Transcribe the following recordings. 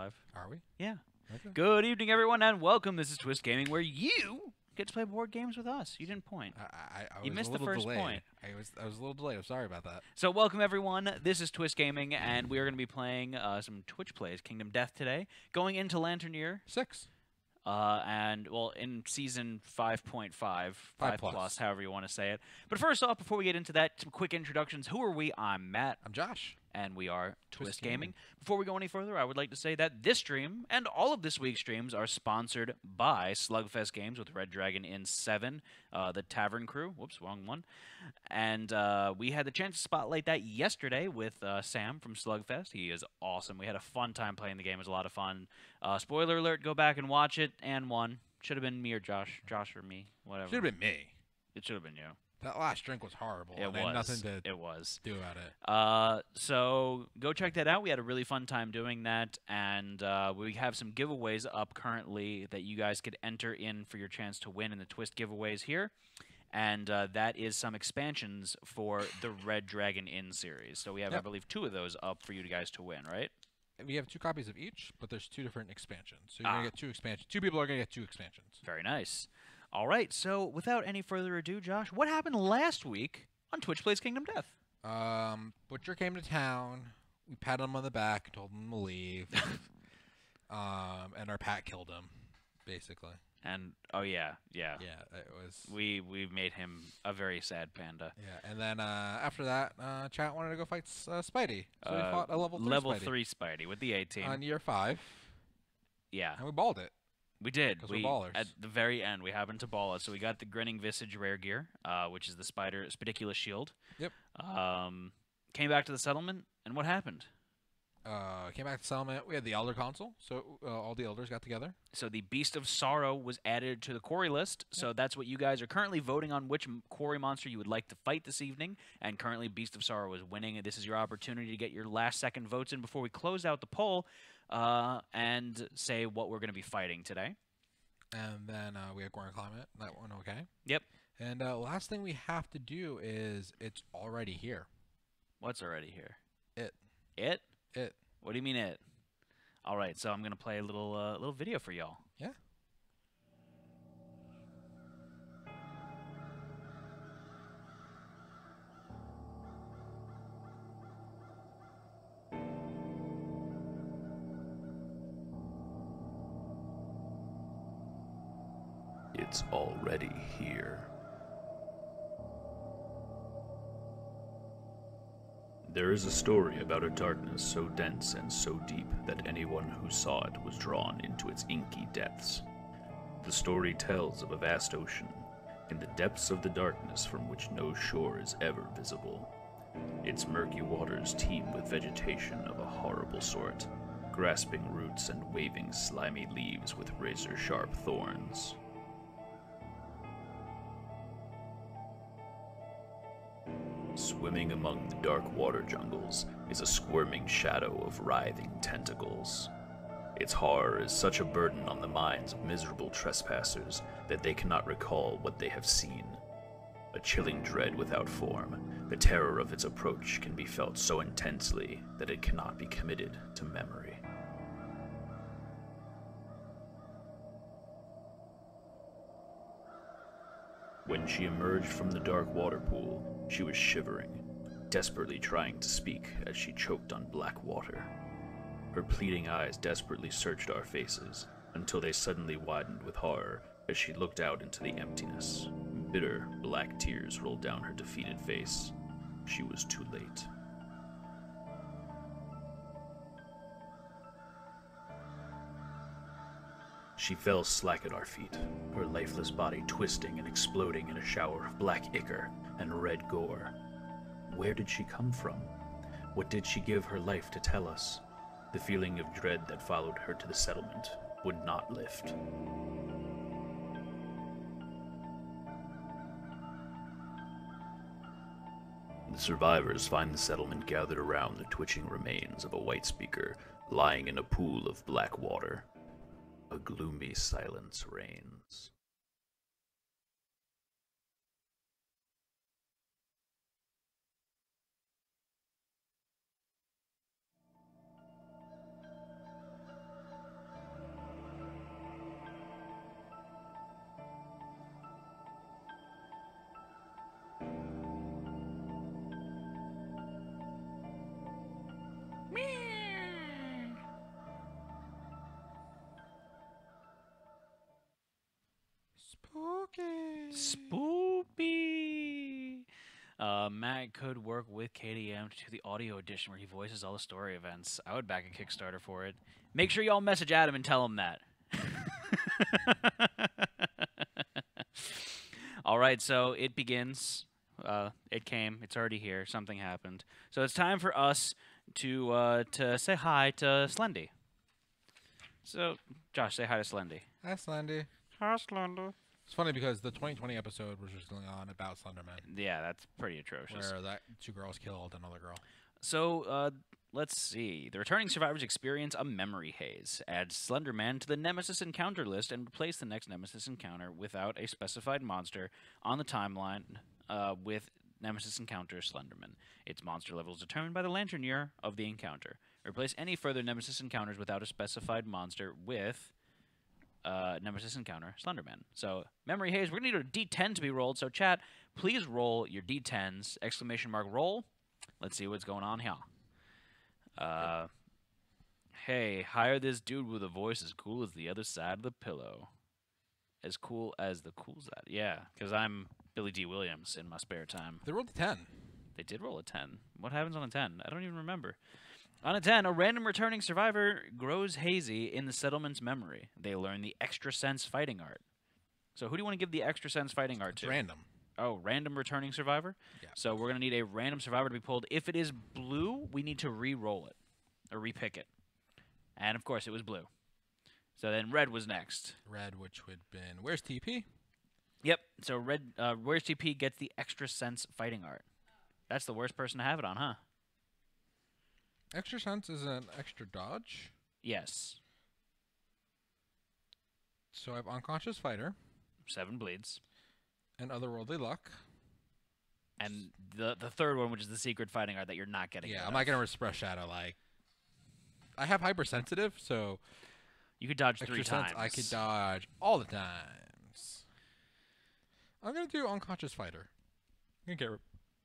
live. Are we? Yeah. Okay. Good evening, everyone, and welcome. This is Twist Gaming, where you get to play board games with us. You didn't point. I You was missed a the little first delayed. point. I was a little delayed. I'm sorry about that. So welcome, everyone. This is Twist Gaming, and we are going to be playing some Twitch plays, Kingdom Death today, going into Lanternier. 6. And, well, in Season 5.5, 5 plus, however you want to say it. But first off, before we get into that, some quick introductions. Who are we? I'm Matt. I'm Josh. And we are Twist Gaming. Before we go any further, I would like to say that this stream and all of this week's streams are sponsored by Slugfest Games with Red Dragon in 7, the Tavern Crew. Whoops, wrong one. And we had the chance to spotlight that yesterday with Sam from Slugfest. He is awesome. We had a fun time playing the game. It was a lot of fun. Spoiler alert, go back and watch it, and won. Should have been me or Josh. Josh or me, whatever. Should have been me. It should have been you. That last drink was horrible. It and was. I had nothing to It was. do about it. So go check that out. We had a really fun time doing that, and we have some giveaways up currently that you guys could enter in for your chance to win in the Twist giveaways here. And that is some expansions for the Red Dragon Inn series. So we have, I believe, 2 of those up for you guys to win, right? We have 2 copies of each, but there's 2 different expansions. So you're going to get 2 expansions. 2 people are going to get 2 expansions. Very nice. All right, so without any further ado, Josh, what happened last week on Twitch Plays Kingdom Death? Butcher came to town. We patted him on the back and told him to leave. And our Pat killed him, basically. And, oh, yeah. Yeah, it was... We made him a very sad panda. Yeah, and then after that, Chat wanted to go fight Spidey. So we fought a level 3 Level Spidey. 3 Spidey with the A-Team. On year 5. Yeah. And we balled it. We did. Because we're ballers. At the very end, we happened to ball it. So we got the Grinning Visage rare gear, which is the Spidiculous Shield. Yep. Came back to the settlement, and what happened? Came back to settlement. We had the Elder Council, so all the Elders got together. So the Beast of Sorrow was added to the quarry list. Yep. So that's what you guys are currently voting on, which quarry monster you would like to fight this evening. And currently, Beast of Sorrow is winning. This is your opportunity to get your last-second votes in before we close out the poll and say what we're going to be fighting today. And then we have Quarry Climate. That one, okay. Yep. And last thing we have to do is it's already here. What's already here? It. It? It. What do you mean it? All right, so I'm going to play a little video for y'all. Yeah. It's already here. There is a story about a darkness so dense and so deep that anyone who saw it was drawn into its inky depths. The story tells of a vast ocean, in the depths of the darkness from which no shore is ever visible. Its murky waters teem with vegetation of a horrible sort, grasping roots and waving slimy leaves with razor-sharp thorns. Swimming among the dark water jungles is a squirming shadow of writhing tentacles. Its horror is such a burden on the minds of miserable trespassers that they cannot recall what they have seen. A chilling dread without form, the terror of its approach can be felt so intensely that it cannot be committed to memory. When she emerged from the dark water pool, she was shivering, desperately trying to speak as she choked on black water. Her pleading eyes desperately searched our faces, until they suddenly widened with horror as she looked out into the emptiness. Bitter, black tears rolled down her defeated face. She was too late. She fell slack at our feet, her lifeless body twisting and exploding in a shower of black ichor and red gore. Where did she come from? What did she give her life to tell us? The feeling of dread that followed her to the settlement would not lift. The survivors find the settlement gathered around the twitching remains of a white speaker lying in a pool of black water. A gloomy silence reigns. Spoopy. Matt could work with KDM to the audio edition where he voices all the story events. I would back a Kickstarter for it. Make sure y'all message Adam and tell him that. All right, so it begins. It came. It's already here. Something happened. So it's time for us to say hi to Slendy. So, Josh, say hi to Slendy. Hi, Slendy. Hi, Slendy. It's funny because the 2020 episode was just going on about Slenderman, Yeah, that's pretty atrocious. where that 2 girls killed another girl. So, let's see. The returning survivors experience a memory haze. Add Slenderman to the nemesis encounter list and replace the next nemesis encounter without a specified monster on the timeline with nemesis encounter Slenderman. Its monster level is determined by the lantern year of the encounter. Replace any further nemesis encounters without a specified monster with nemesis encounter Slenderman. So, memory haze, we're going to need a D10 to be rolled. So, chat, please roll your D10s, exclamation mark roll. Let's see what's going on here. Hey, hire this dude with a voice as cool as the other side of the pillow. As cool as the cool side. Yeah, because I'm Billy D. Williams in my spare time. They rolled a 10. They did roll a 10. What happens on a 10? I don't even remember. On a 10, a random returning survivor grows hazy in the settlement's memory. They learn the extra sense fighting art. So who do you want to give the extra sense fighting art It's to? random. Oh, random returning survivor? Yeah. So we're going to need a random survivor to be pulled. If it is blue, we need to re-roll it. Or re-pick it. And, of course, it was blue. So then red was next. Red, which would have been... Where's TP? Yep. So red, where's TP gets the extra sense fighting art. That's the worst person to have it on, huh? Extra sense is an extra dodge. Yes. So I have unconscious fighter 7 bleeds. and otherworldly luck. And the third one, which is the secret fighting art that you're not getting. Yeah, rid I'm of. not gonna express shadow like. I have hypersensitive, so You could dodge extra 3 sense times. I could dodge all the times. I'm gonna do unconscious fighter. I'm gonna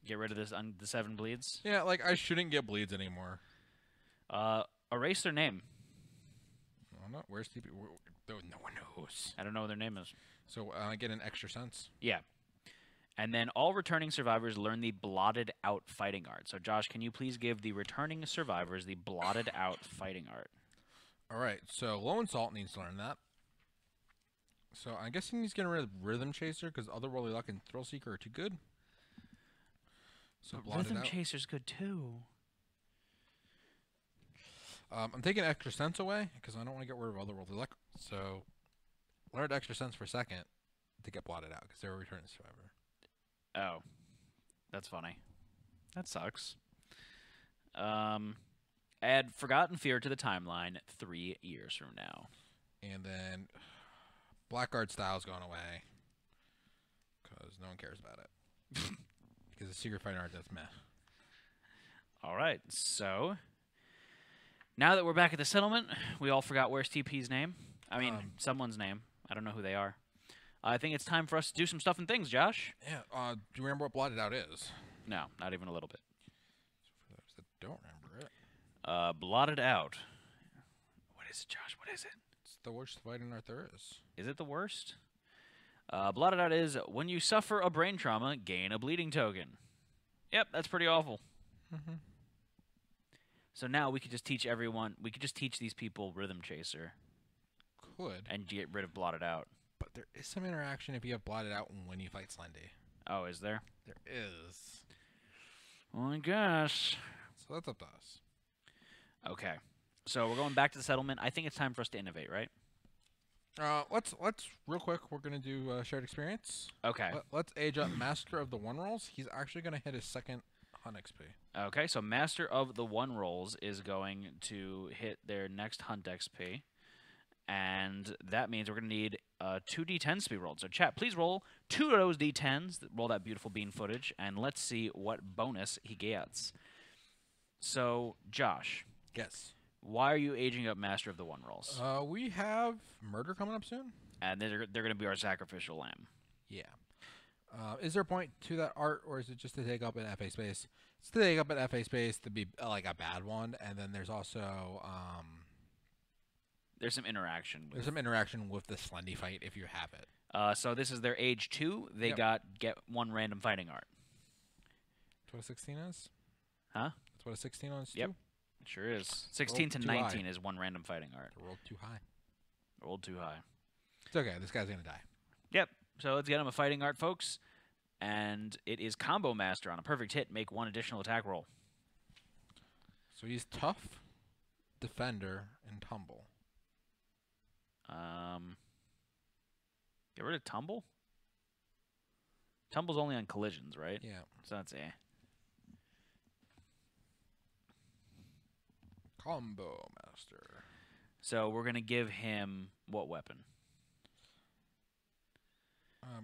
Get rid of this the 7 bleeds. yeah, like I shouldn't get bleeds anymore. Erase their name. Oh, no, where's TP? No one knows. I don't know what their name is. So I get an extra sense. Yeah. And then all returning survivors learn the blotted out fighting art. So Josh, can you please give the returning survivors the blotted out fighting art? All right, so Low and Salt needs to learn that. So I'm guessing he's getting rid of Rhythm Chaser because Otherworldly Luck and Thrill Seeker are too good. So blotted Rhythm out. Chaser's good too. I'm taking extra sense away because I don't want to get rid of Otherworldly Luck. So learned extra sense for second to get blotted out because they're a returning survivor. Oh. That's funny. That sucks. Add Forgotten Fear to the timeline 3 years from now. And then Blackguard Style's going away because no one cares about it. Because the Secret Fighting Art does meh. All right, so now that we're back at the settlement, we all forgot where's TP's name. I mean, someone's name. I don't know who they are. I think it's time for us to do some stuff and things, Josh. Yeah, do you remember what Blotted Out is? No, not even a little bit. For those that don't remember it, Blotted Out. What is it, Josh? What is it? it's the worst fighting art there is. Is it the worst? Blotted Out is when you suffer a brain trauma, gain a bleeding token. Yep, that's pretty awful. Mm-hmm. So now we could just teach everyone, we could just teach these people Rhythm Chaser Could. and get rid of Blotted Out. But there is some interaction if you have Blotted Out when you fight Slendy. Oh, is there? There is. Well, I guess. So that's up to us. Okay. So we're going back to the settlement. I think it's time for us to innovate, right? Let's real quick. We're gonna do shared experience. Okay. Let's age up Master of the One Rolls. He's actually gonna hit his second hunt XP. Okay, so Master of the One Rolls is going to hit their next Hunt XP. And that means we're going to need 2 D10s to be rolled. So chat, please roll 2 of those D10s. Roll that beautiful bean footage. And let's see what bonus he gets. So, Josh. Yes. Why are you aging up Master of the One Rolls? We have murder coming up soon. And they're going to be our sacrificial lamb. Yeah. Is there a point to that art, or is it just to take up an FA space? It's to take up an FA space to be like a bad one, and then there's also There's some interaction. there's some interaction with the Slendy fight if you have it. So this is their age 2. They Yep. get 1 random fighting art. That's what a 16 is? Huh? That's what a 16 is, Yep. too? It sure is. 16 to too high. 19 is 1 random fighting art. They rolled too high. Rolled too high. It's okay. This guy's going to die. Yep. So let's get him a fighting art, folks. And it is Combo Master. On a perfect hit, make 1 additional attack roll. So he's tough, defender, and tumble. Get rid of Tumble? Tumble's only on collisions, right? Yeah. So that's Combo Master. So we're going to give him what weapon?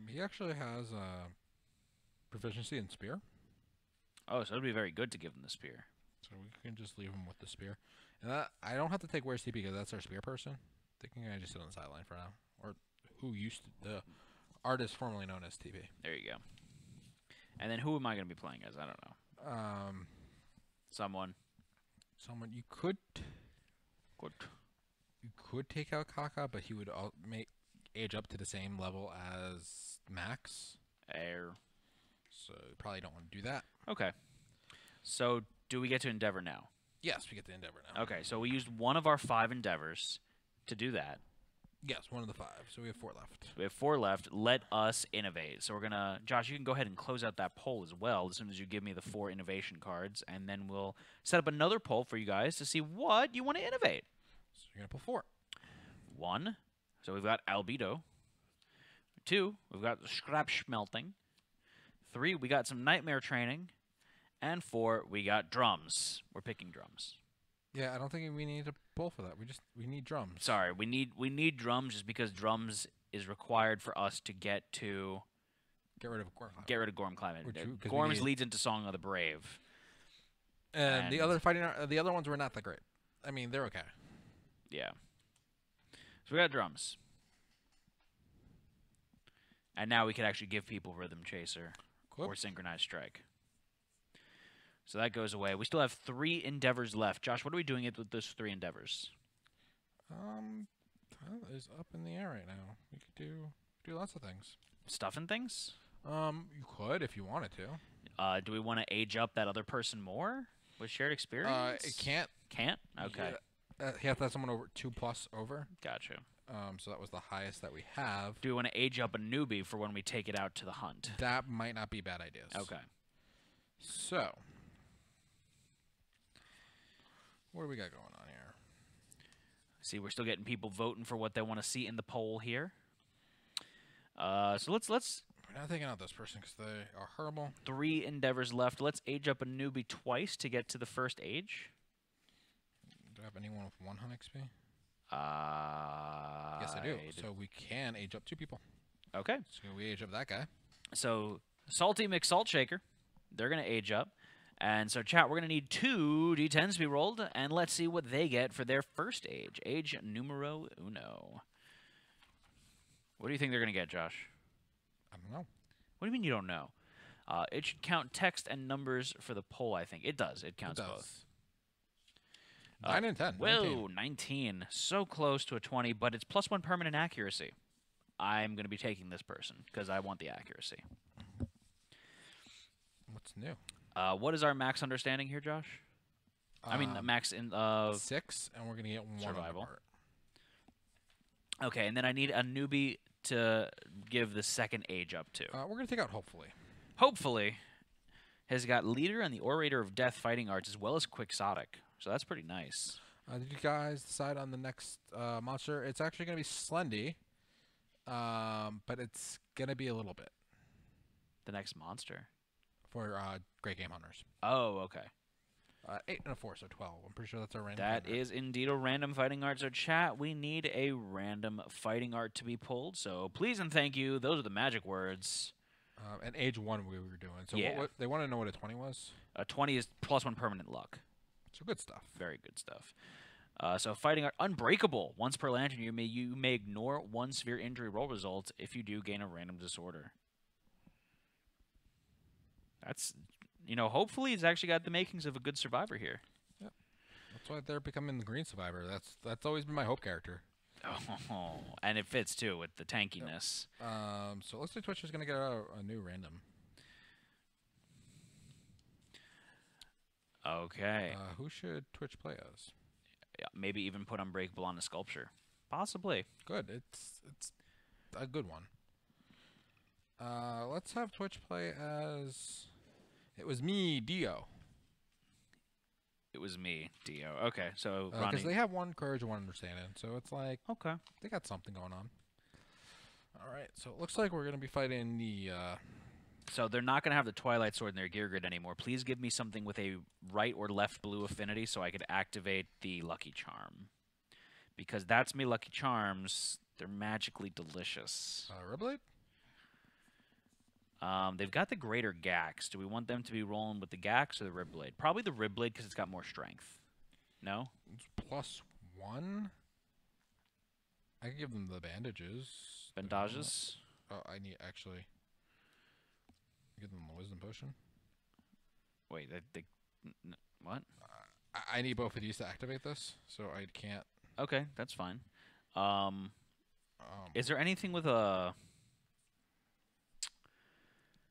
He actually has proficiency in spear. Oh, so it'd be very good to give him the spear. So we can just leave him with the spear. And I don't have to take where's TP because that's our spear person. They can kind of just sit on the sideline for now. Or who used to, the artist formerly known as TP. There you go. And then who am I going to be playing as? I don't know. Someone. Someone you could take out Kaka, but he would age up to the same level as Max. Air. So you probably don't want to do that. Okay. So do we get to Endeavor now? Yes, we get the Endeavor now. Okay, so we used one of our 5 Endeavors to do that. Yes, one of the 5. So we have 4 left. We have 4 left. Let us innovate. So we're going to... Josh, you can go ahead and close out that poll as well as soon as you give me the 4 innovation cards. And then we'll set up another poll for you guys to see what you want to innovate. So you're going to pull 4. 1. So we've got Albedo. 2. We've got Scrap Smelting. 3. We got some Nightmare Training. And 4. We got Drums. We're picking Drums. Yeah, I don't think we need to pull for that. We need drums. Sorry, we need Drums just because Drums is required for us to get to... Get rid of Gorm Climate. Get rid of Gorm Climate. Or 'cause we Gorms need- leads into Song of the Brave. And the other ones were not that great. I mean, they're okay. Yeah. So we got Drums. And now we can actually give people Rhythm Chaser or Synchronized Strike. So that goes away. We still have 3 Endeavors left. Josh, what are we doing with those 3 Endeavors? Well, it's up in the air right now. We could do lots of things. Stuffing things? You could if you wanted to. Do we want to age up that other person more with shared experience? It can't. Can't? Okay. Yeah, you have to have someone over 2+ over. Gotcha. So that was the highest that we have. Do we want to age up a newbie for when we take it out to the hunt? That might not be bad ideas. Okay. So, what do we got going on here? See, we're still getting people voting for what they want to see in the poll here. So let's We're not taking out this person because they are horrible. 3 Endeavors left. Let's age up a newbie twice to get to the first age. Do I have anyone with 1 hunt XP? Yes, Yes, I do. So we can age up 2 people. Okay. So we age up that guy. So Salty McSalt Shaker, they're going to age up. And so, chat, we're going to need 2 D10s to be rolled, and let's see what they get for their first age. Age numero 1. What do you think they're going to get, Josh? I don't know. What do you mean you don't know? It should count text and numbers for the poll, I think. It does. It counts both. 9 and 10. Whoa, 19. So close to a 20, but it's +1 permanent accuracy. I'm going to be taking this person because I want the accuracy. What's new? What is our max understanding here, Josh? I mean, max in 6, and we're going to get 1 survival. on the part. Okay, and then I need a newbie to give the second age up to. We're going to take out Hopefully. Hopefully, has got Leader and the Orator of Death fighting arts as well as Quixotic. So that's pretty nice. Did you guys decide on the next monster? It's actually going to be Slendy, but it's going to be a little bit. The next monster? For Great Game Hunters. Oh, okay. 8 and a 4, so 12. I'm pretty sure that's a random. That is indeed a random fighting art. So chat, we need a random fighting art to be pulled. So please and thank you. Those are the magic words. And age 1 we were doing. So Yeah. what they want to know what a 20 was? 20 is +1 permanent luck. So good stuff. Very good stuff. So fighting art unbreakable. Once per lantern, you may ignore 1 severe injury roll result. If you do, gain a random disorder. That's, hopefully he's actually got the makings of a good survivor here. Yep. That's why they're becoming the green survivor. That's always been my hope character. Oh, and it fits too with the tankiness. So it looks like Twitch is gonna get a new random. Okay. Who should Twitch play as? Yeah, maybe even put Unbreakable on the sculpture. Possibly. Good. It's a good one. Let's have Twitch play as. It was me, Dio. It was me, Dio. Okay, so Because Ronnie. they have one courage and one understanding, so it's like Okay. they got something going on. All right, so it looks like we're gonna be fighting the. So they're not going to have the Twilight Sword in their gear grid anymore. Please give me something with a right or left blue affinity so I could activate the Lucky Charm. Because that's me Lucky Charms. They're magically delicious. Ribblade? They've got the Greater Gax. Do we want them to be rolling with the Gax or the Ribblade? Probably the Ribblade because it's got more strength. No? It's +1. I can give them the bandages. Bandages? Oh, I need actually. Give them a wisdom potion. Wait, what? I need both of these to activate this, so I can't. Okay, that's fine. Is there anything with a...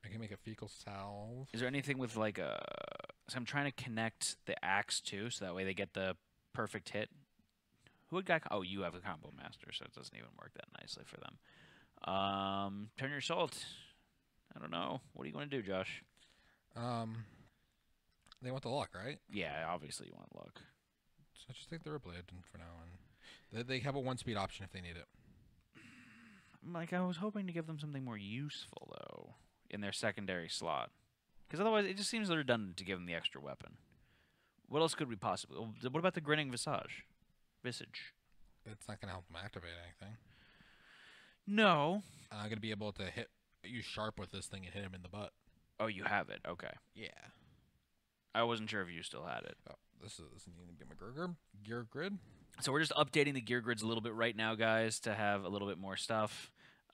I can make a fecal salve. Is there anything with like a... So I'm trying to connect the axe too, so that way they get the perfect hit. Who had got... Oh, you have a combo master, so it doesn't even work that nicely for them. Turn your salt. I don't know. What are you going to do, Josh? They want the luck, right? Yeah, obviously you want luck. So just take the Ribblade for now, and they have a 1-speed option if they need it. Like, I was hoping to give them something more useful, though, in their secondary slot. Because otherwise, it just seems redundant to give them the extra weapon. What else could we possibly... What about the Grinning Visage? Visage. It's not going to help them activate anything. No. I'm going to be able to use Sharp with this thing and hit him in the butt. Oh, you have it. Okay. Yeah. I wasn't sure if you still had it. Oh, this needs to be my gear grid. So we're just updating the gear grids a little bit right now, guys, to have a little bit more stuff.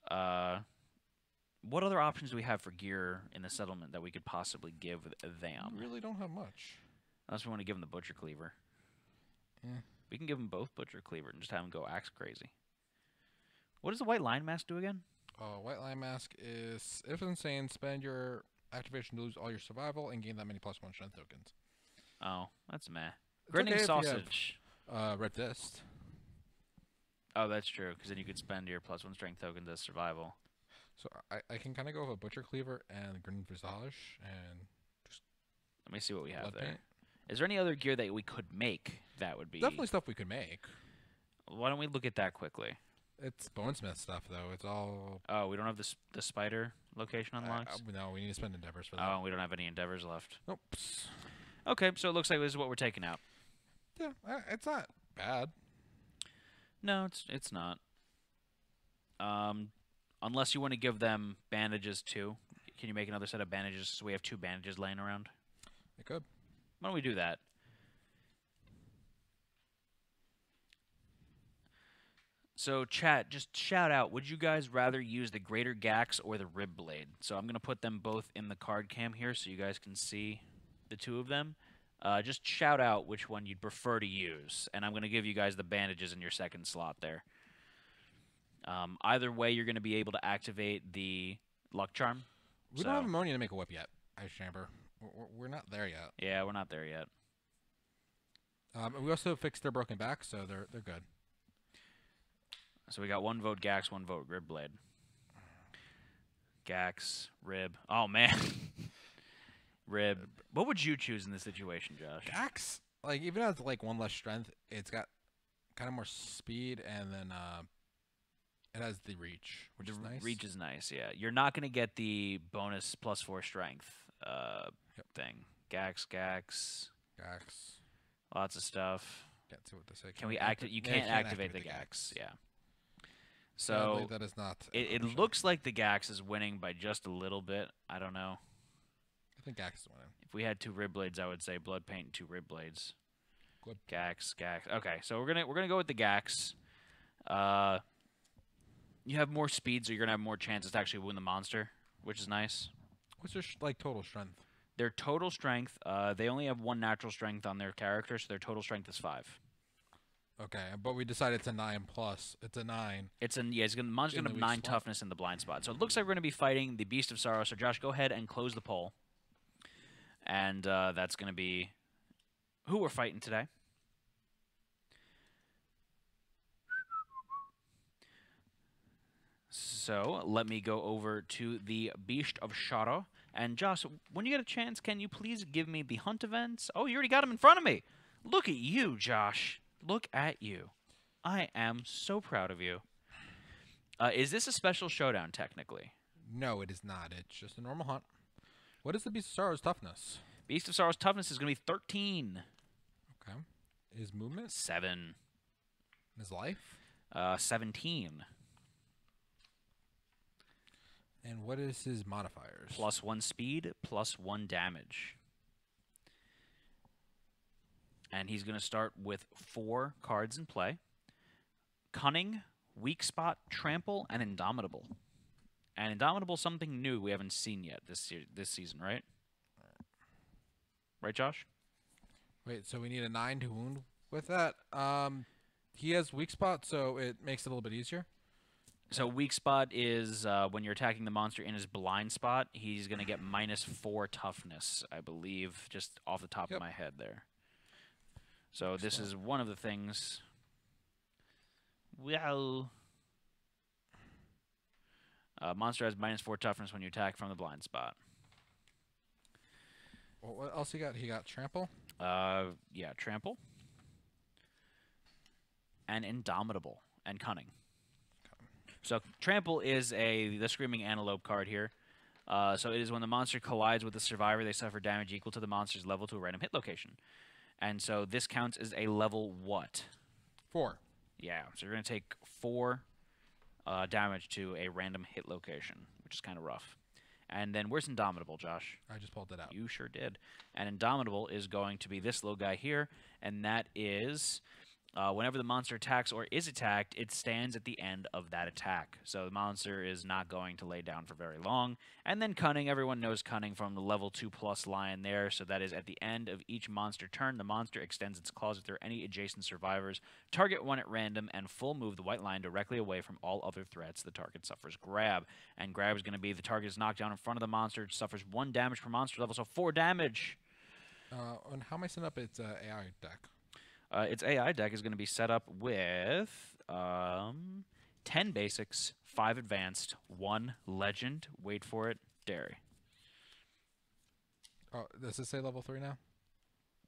What other options do we have for gear in the settlement that we could possibly give them? We really don't have much. Unless we want to give them the Butcher Cleaver. Yeah. We can give them both Butcher Cleaver and just have them go axe crazy. What does the White Lion Mask do again? White Lion Mask is, if insane, spend your activation to lose all your survival and gain that many +1 strength tokens. Oh, that's meh. It's Grinning okay if you have, Sausage. Red Fist. Oh, that's true, because then you could spend your +1 strength tokens as survival. So I can kind of go with a Butcher Cleaver and Grinning Visage and just... Let me see what we have Blood there. paint. Is there any other gear that we could make that would be... Definitely stuff we could make. Why don't we look at that quickly? It's Bonesmith stuff, though. It's all... Oh, we don't have the spider location unlocked? No, we need to spend endeavors for that. Oh, we don't have any endeavors left. Nope. Okay, so it looks like this is what we're taking out. Yeah, it's not bad. No, it's not. Unless you want to give them bandages too. Can you make another set of bandages so we have 2 bandages laying around? It could. Why don't we do that? So, chat, just shout out, would you guys rather use the Greater Gax or the Rib Blade? So I'm going to put them both in the card cam here so you guys can see the 2 of them. Just shout out which one you'd prefer to use, and I'm going to give you guys the bandages in your second slot there. Either way, you're going to be able to activate the Luck Charm. We don't have ammonia to make a whip yet, Ice Chamber. We're not there yet. Yeah, we're not there yet. We also fixed their broken back, so they're good. So we got 1 vote Gax, 1 vote Rib Blade. Gax, Rib. Oh, man. Rib. What would you choose in this situation, Josh? Gax, like, even as like 1 less strength, it's got kind of more speed, and then it has the reach, which is nice. Reach is nice, yeah. You're not going to get the bonus +4 strength thing. Gax. Lots of stuff. Can't see what to say. Can we activate? You can't activate the Gax. Yeah. So that is not. It looks like the Gax is winning by just a little bit. I don't know. I think Gax is winning. If we had 2 Rib Blades, I would say Blood Paint and 2 Rib Blades. Good. Gax. Okay, so we're gonna go with the Gax. You have more speed, so you're gonna have more chances to actually win the monster, which is nice. What's their total strength? Their total strength, they only have 1 natural strength on their character, so their total strength is 5. Okay, but we decided it's a 9+. It's a 9. It's monster's In gonna the have weak 9 spot. toughness in the blind spot. So it looks like we're gonna be fighting the Beast of Sorrow. So Josh, go ahead and close the poll. And that's gonna be who we're fighting today. So let me go over to the Beast of Sorrow. And Josh, when you get a chance, can you please give me the hunt events? Oh, you already got them in front of me. Look at you, Josh. Look at you. I am so proud of you. Is this a special showdown, technically? No, it is not. It's just a normal hunt. What is the Beast of Sorrow's toughness? Beast of Sorrow's toughness is going to be 13. Okay. His movement? 7. His life? 17. And what is his modifiers? +1 speed, +1 damage. And he's going to start with 4 cards in play. Cunning, Weak Spot, Trample, and Indomitable. And Indomitable is something new we haven't seen yet this season, right? Right, Josh? Wait, so we need a 9 to wound with that? He has weak spot, so it makes it a little bit easier. So weak spot is when you're attacking the monster in his blind spot, he's going to get -4 toughness, I believe, just off the top of my head there. So this is one of the things. Well, monster has -4 toughness when you attack from the blind spot. Well, what else he got? He got trample? Yeah, trample. And indomitable and cunning. So trample is the screaming antelope card here. So it is when the monster collides with the survivor, they suffer damage equal to the monster's level to a random hit location. And so this counts as a level what? 4. Yeah, so you're going to take 4 damage to a random hit location, which is kind of rough. And then where's Indomitable, Josh? I just pulled it out. You sure did. And Indomitable is going to be this little guy here, and that is whenever the monster attacks or is attacked, it stands at the end of that attack. So the monster is not going to lay down for very long. And then Cunning, everyone knows Cunning from the level 2+ line there. So that is at the end of each monster turn, the monster extends its claws if there are any adjacent survivors. Target one at random and full move the white line directly away from all other threats. The target suffers grab. And grab is going to be the target is knocked down in front of the monster. It suffers 1 damage per monster level, so 4 damage. And how am I setting up its AI deck? Its AI deck is going to be set up with 10 basics, 5 advanced, 1 legend, wait for it, dairy. Oh, does it say level 3 now?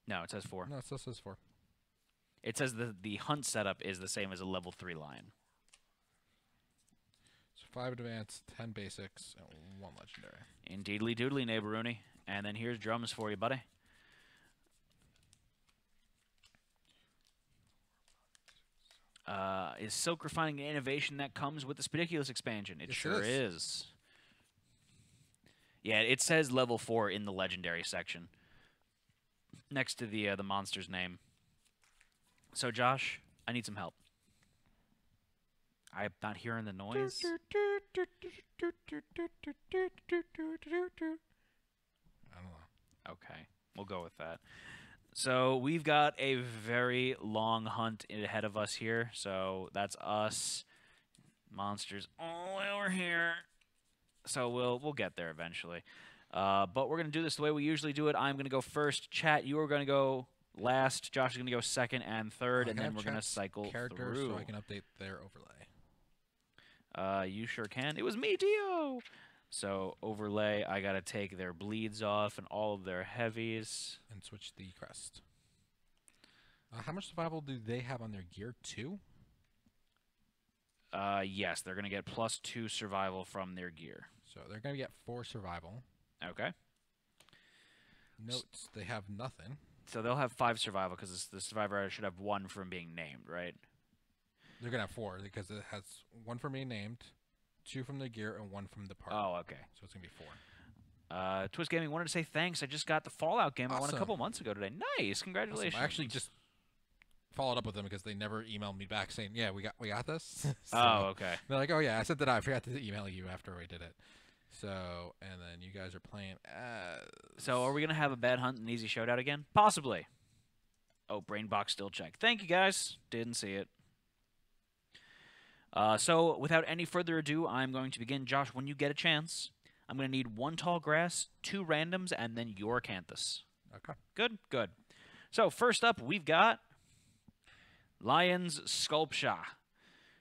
No, it says 4. No, it still says 4. It says the hunt setup is the same as a level 3 lion. So 5 advanced, 10 basics, and 1 legendary. Indeedly doodly, neighboroonie. And then here's drums for you, buddy. Is Silk refining an innovation that comes with the Spediculous expansion? It sure is. Yeah, it says level 4 in the legendary section, next to the monster's name. So Josh, I need some help. I'm not hearing the noise. I don't know. Okay, we'll go with that. So we've got a very long hunt ahead of us here. So that's us, monsters all over here. So we'll get there eventually. But we're gonna do this the way we usually do it. I'm gonna go first. Chat, you are gonna go last. Josh is gonna go second and third, and then we're gonna cycle characters through. so I can update their overlay. You sure can. It was me, Dio. So overlay, I gotta take their bleeds off and all of their heavies. And switch the crest. How much survival do they have on their gear? 2? Yes, they're gonna get +2 survival from their gear. So they're going to get 4 survival. Okay. Notes, they have nothing. So they'll have 5 survival because the survivor should have 1 from being named, right? They're going to have 4 because it has 1 from being named, 2 from the gear, and 1 from the party. Oh, okay. So it's going to be 4. Twist Gaming wanted to say thanks. I just got the Fallout game I won a Awesome. couple months ago today. Nice, congratulations. Awesome. I actually just followed up with them because they never emailed me back saying, "Yeah, we got this." So oh, okay. they're like, "Oh yeah, I sent it out. I forgot to email you after we did it." So, and then you guys are playing as... So are we gonna have a bad hunt and easy showdown again? Possibly. Oh, brain box still check. Thank you, guys. Didn't see it. So, without any further ado, I'm going to begin. Josh, when you get a chance, I'm going to need 1 tall grass, 2 randoms, and then your acanthus. Okay. Good, good. So, first up, we've got Lion's Sculpture.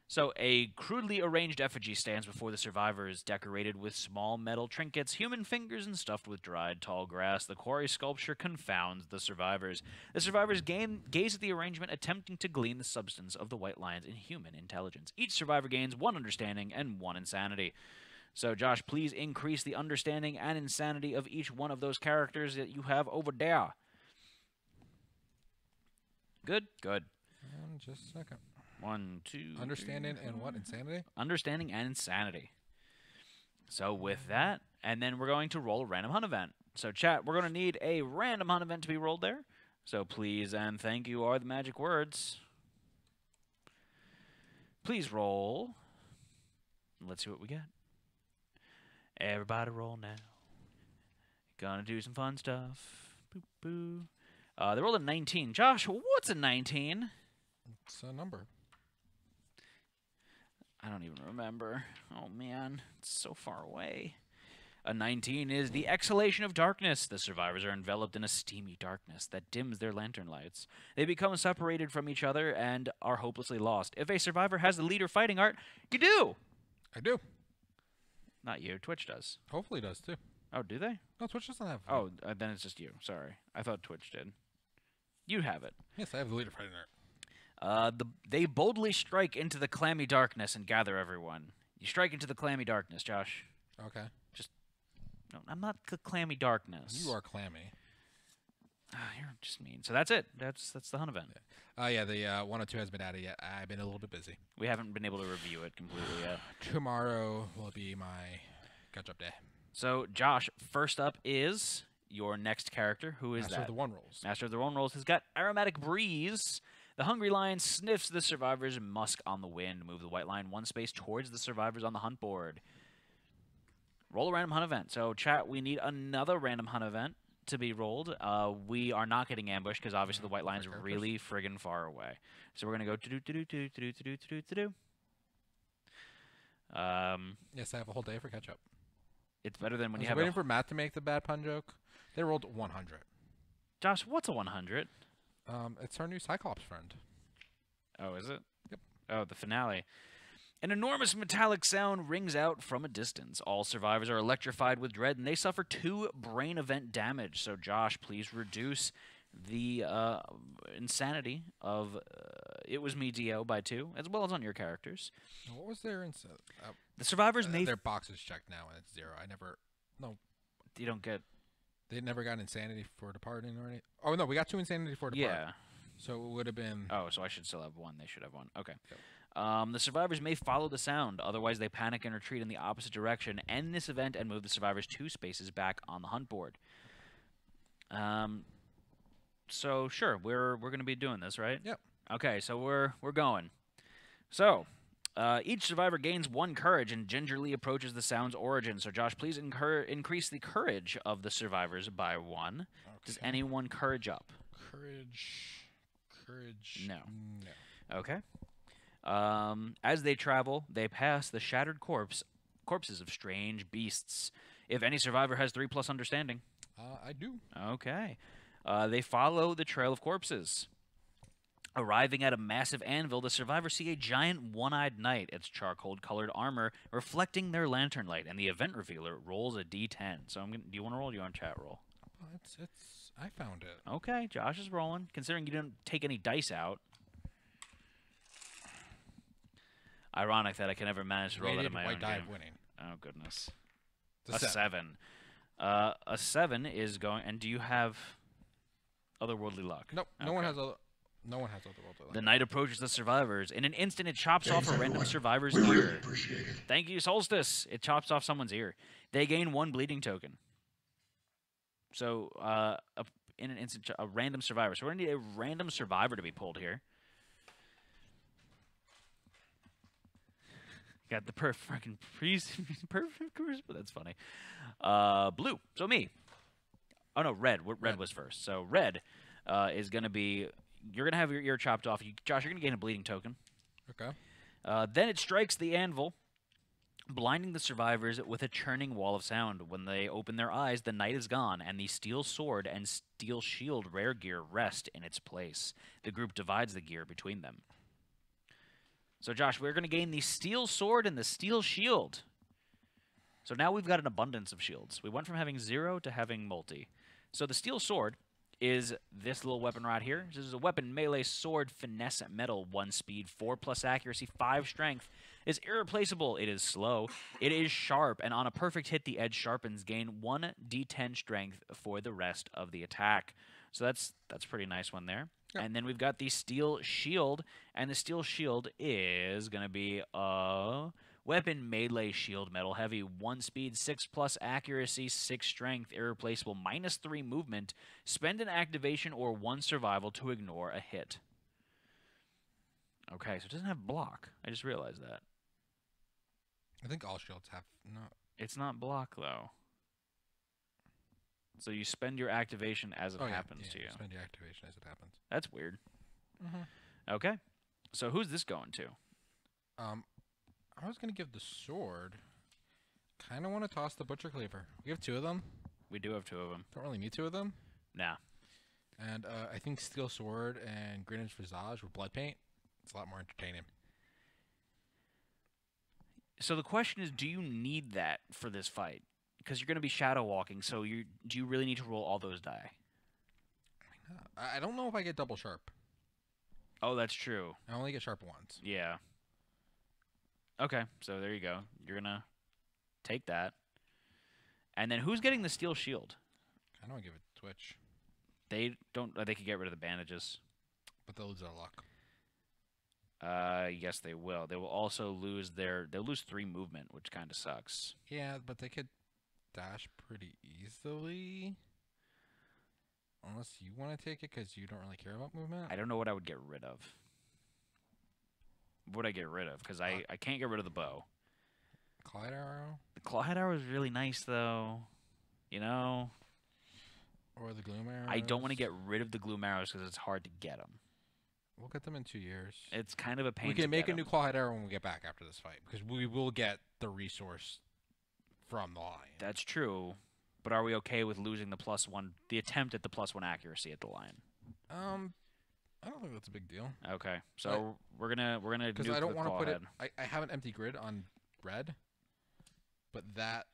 So, a crudely arranged effigy stands before the survivors, decorated with small metal trinkets, human fingers, and stuffed with dried tall grass. The quarry sculpture confounds the survivors. The survivors gaze at the arrangement, attempting to glean the substance of the white lions in human intelligence. Each survivor gains 1 understanding and 1 insanity. So, Josh, please increase the understanding and insanity of each one of those characters that you have over there. Good, good. And just a second. 1, 2. Understanding and what? Insanity? Understanding and insanity. So with that, and then we're going to roll a random hunt event. So chat, we're going to need a random hunt event to be rolled there. So please and thank you are the magic words. Please roll. Let's see what we get. Everybody roll now. Gonna do some fun stuff. Boo boo. They rolled a 19. Josh, what's a 19? It's a number. I don't even remember. Oh, man. It's so far away. A 19 is the exhalation of darkness. The survivors are enveloped in a steamy darkness that dims their lantern lights. They become separated from each other and are hopelessly lost. If a survivor has the leader fighting art, you do! I do. Not you. Twitch does. Hopefully it does, too. Oh, do they? No, Twitch doesn't have. Oh, then it's just you. Sorry. I thought Twitch did. You have it. Yes, I have the leader fighting art. They boldly strike into the clammy darkness and gather everyone. You strike into the clammy darkness, Josh. Okay. No, I'm not the clammy darkness. You are clammy. You're just mean. So that's it. That's the hunt event. Yeah, the 102 hasn't been added yet. I've been a little bit busy. We haven't been able to review it completely yet. Tomorrow will be my catch-up day. So, Josh, first up is your next character. Who is Master that? of the One Rolls. Master of the One Rolls has got Aromatic Breeze. The hungry lion sniffs the survivors' musk on the wind. Move the white line 1 space towards the survivors on the hunt board. Roll a random hunt event. So, chat, we need another random hunt event to be rolled. We are not getting ambushed because obviously the white line's really friggin' far away. So we're gonna go to-do. Yes, I have a whole day for catch-up. It's better than when you I have was waiting for Matt to make the bad pun joke. They rolled 100. Josh, what's a 100? It's our new Cyclops friend. Oh, is it? Yep. Oh, the finale. An enormous metallic sound rings out from a distance. All survivors are electrified with dread, and they suffer 2 brain event damage. So, Josh, please reduce the insanity of It Was Me, Dio by 2, as well as on your characters. What was their instead? The survivors may... Their box is checked now, and it's 0. I never... No. You don't get... They never got insanity for departing or anything? Oh, no, we got 2 insanity for departing. Yeah. So it would have been... Oh, so I should still have 1. They should have 1. Okay. Yep. The survivors may follow the sound. Otherwise, they panic and retreat in the opposite direction. End this event and move the survivors 2 spaces back on the hunt board. So, sure, we're going to be doing this, right? Yep. Okay, so we're going. So, each survivor gains 1 courage and gingerly approaches the sound's origin. So, Josh, please increase the courage of the survivors by 1. Okay. Does anyone courage up? Courage. No. No. Okay. As they travel, they pass the shattered corpses of strange beasts. If any survivor has 3+ understanding. I do. Okay. They follow the trail of corpses. Arriving at a massive anvil, the survivors see a giant one-eyed knight, its charcoal-colored armor reflecting their lantern light, and the event revealer rolls a d10. So do you want to roll or do you want to chat roll? I found it. Okay, Josh is rolling. Considering you didn't take any dice out. Ironic that I can never manage to roll that in my own game. Winning. Oh, goodness. A 7. A 7 is going... And do you have otherworldly luck? Nope. Okay. No one has otherworldly luck. The knight approaches the survivors. In an instant, it chops off a random survivor's ear. Thank you, Solstice. It chops off someone's ear. They gain 1 bleeding token. So, in an instant, a random survivor. So we're going to need a random survivor to be pulled here. Got the perfect but that's funny. Blue. So me. Oh no, red. Red was first. So red is going to be you're going to have your ear chopped off. Josh, you're going to gain a bleeding token. Okay. Then it strikes the anvil, blinding the survivors with a churning wall of sound. When they open their eyes, the night is gone, and the steel sword and steel shield rare gear rest in its place. The group divides the gear between them. So, Josh, we're going to gain the steel sword and the steel shield. So now we've got an abundance of shields. We went from having 0 to having multi. So the steel sword is this little weapon right here. This is a weapon, melee sword, finesse metal, 1 speed, 4+ accuracy, 5 strength. It's irreplaceable. It is slow. It is sharp, and on a perfect hit, the edge sharpens. Gain 1 d10 strength for the rest of the attack. So that's a pretty nice one there. Yep. And then we've got the steel shield, and the steel shield is going to be a weapon, melee shield, metal heavy, 1 speed, 6+ accuracy, 6 strength, irreplaceable, -3 movement. Spend an activation or 1 survival to ignore a hit. Okay, so it doesn't have block. I just realized that. I think all shields have no. It's not block, though. So you spend your activation as it happens to you. Spend your activation as it happens. That's weird. Mm-hmm. Okay. So who's this going to? I was gonna give the sword. Kind of want to toss the butcher cleaver. We have 2 of them. We do have 2 of them. Don't really need 2 of them. Nah. And I think steel sword and Grenin's visage with blood paint. It's a lot more entertaining. So the question is, do you need that for this fight? Because you're going to be shadow walking, so do you really need to roll all those die? I don't know if I get double sharp. Oh, that's true. I only get sharp once. Yeah. Okay, so there you go. You're going to take that. And then who's getting the steel shield? I don't give it Twitch. They don't. They could get rid of the bandages. But they'll lose their luck. Yes, they will. They will also lose they'll lose 3 movement, which kind of sucks. Yeah, but they could dash pretty easily. Unless you want to take it because you don't really care about movement. I don't know what I would get rid of. What would I get rid of? Because I can't get rid of the bow. Clyde arrow? The Clyde arrow is really nice, though. You know? Or the gloom arrows? I don't want to get rid of the gloom arrows because it's hard to get them. We'll get them in 2 years. It's kind of a pain. We can make a new them. Clyde arrow when we get back after this fight because we will get the resource from the lion. That's true, but are we okay with losing the +1, the attempt at the +1 accuracy at the lion? I don't think that's a big deal. Okay, so we're gonna because I don't want to put it. I have an empty grid on red, but that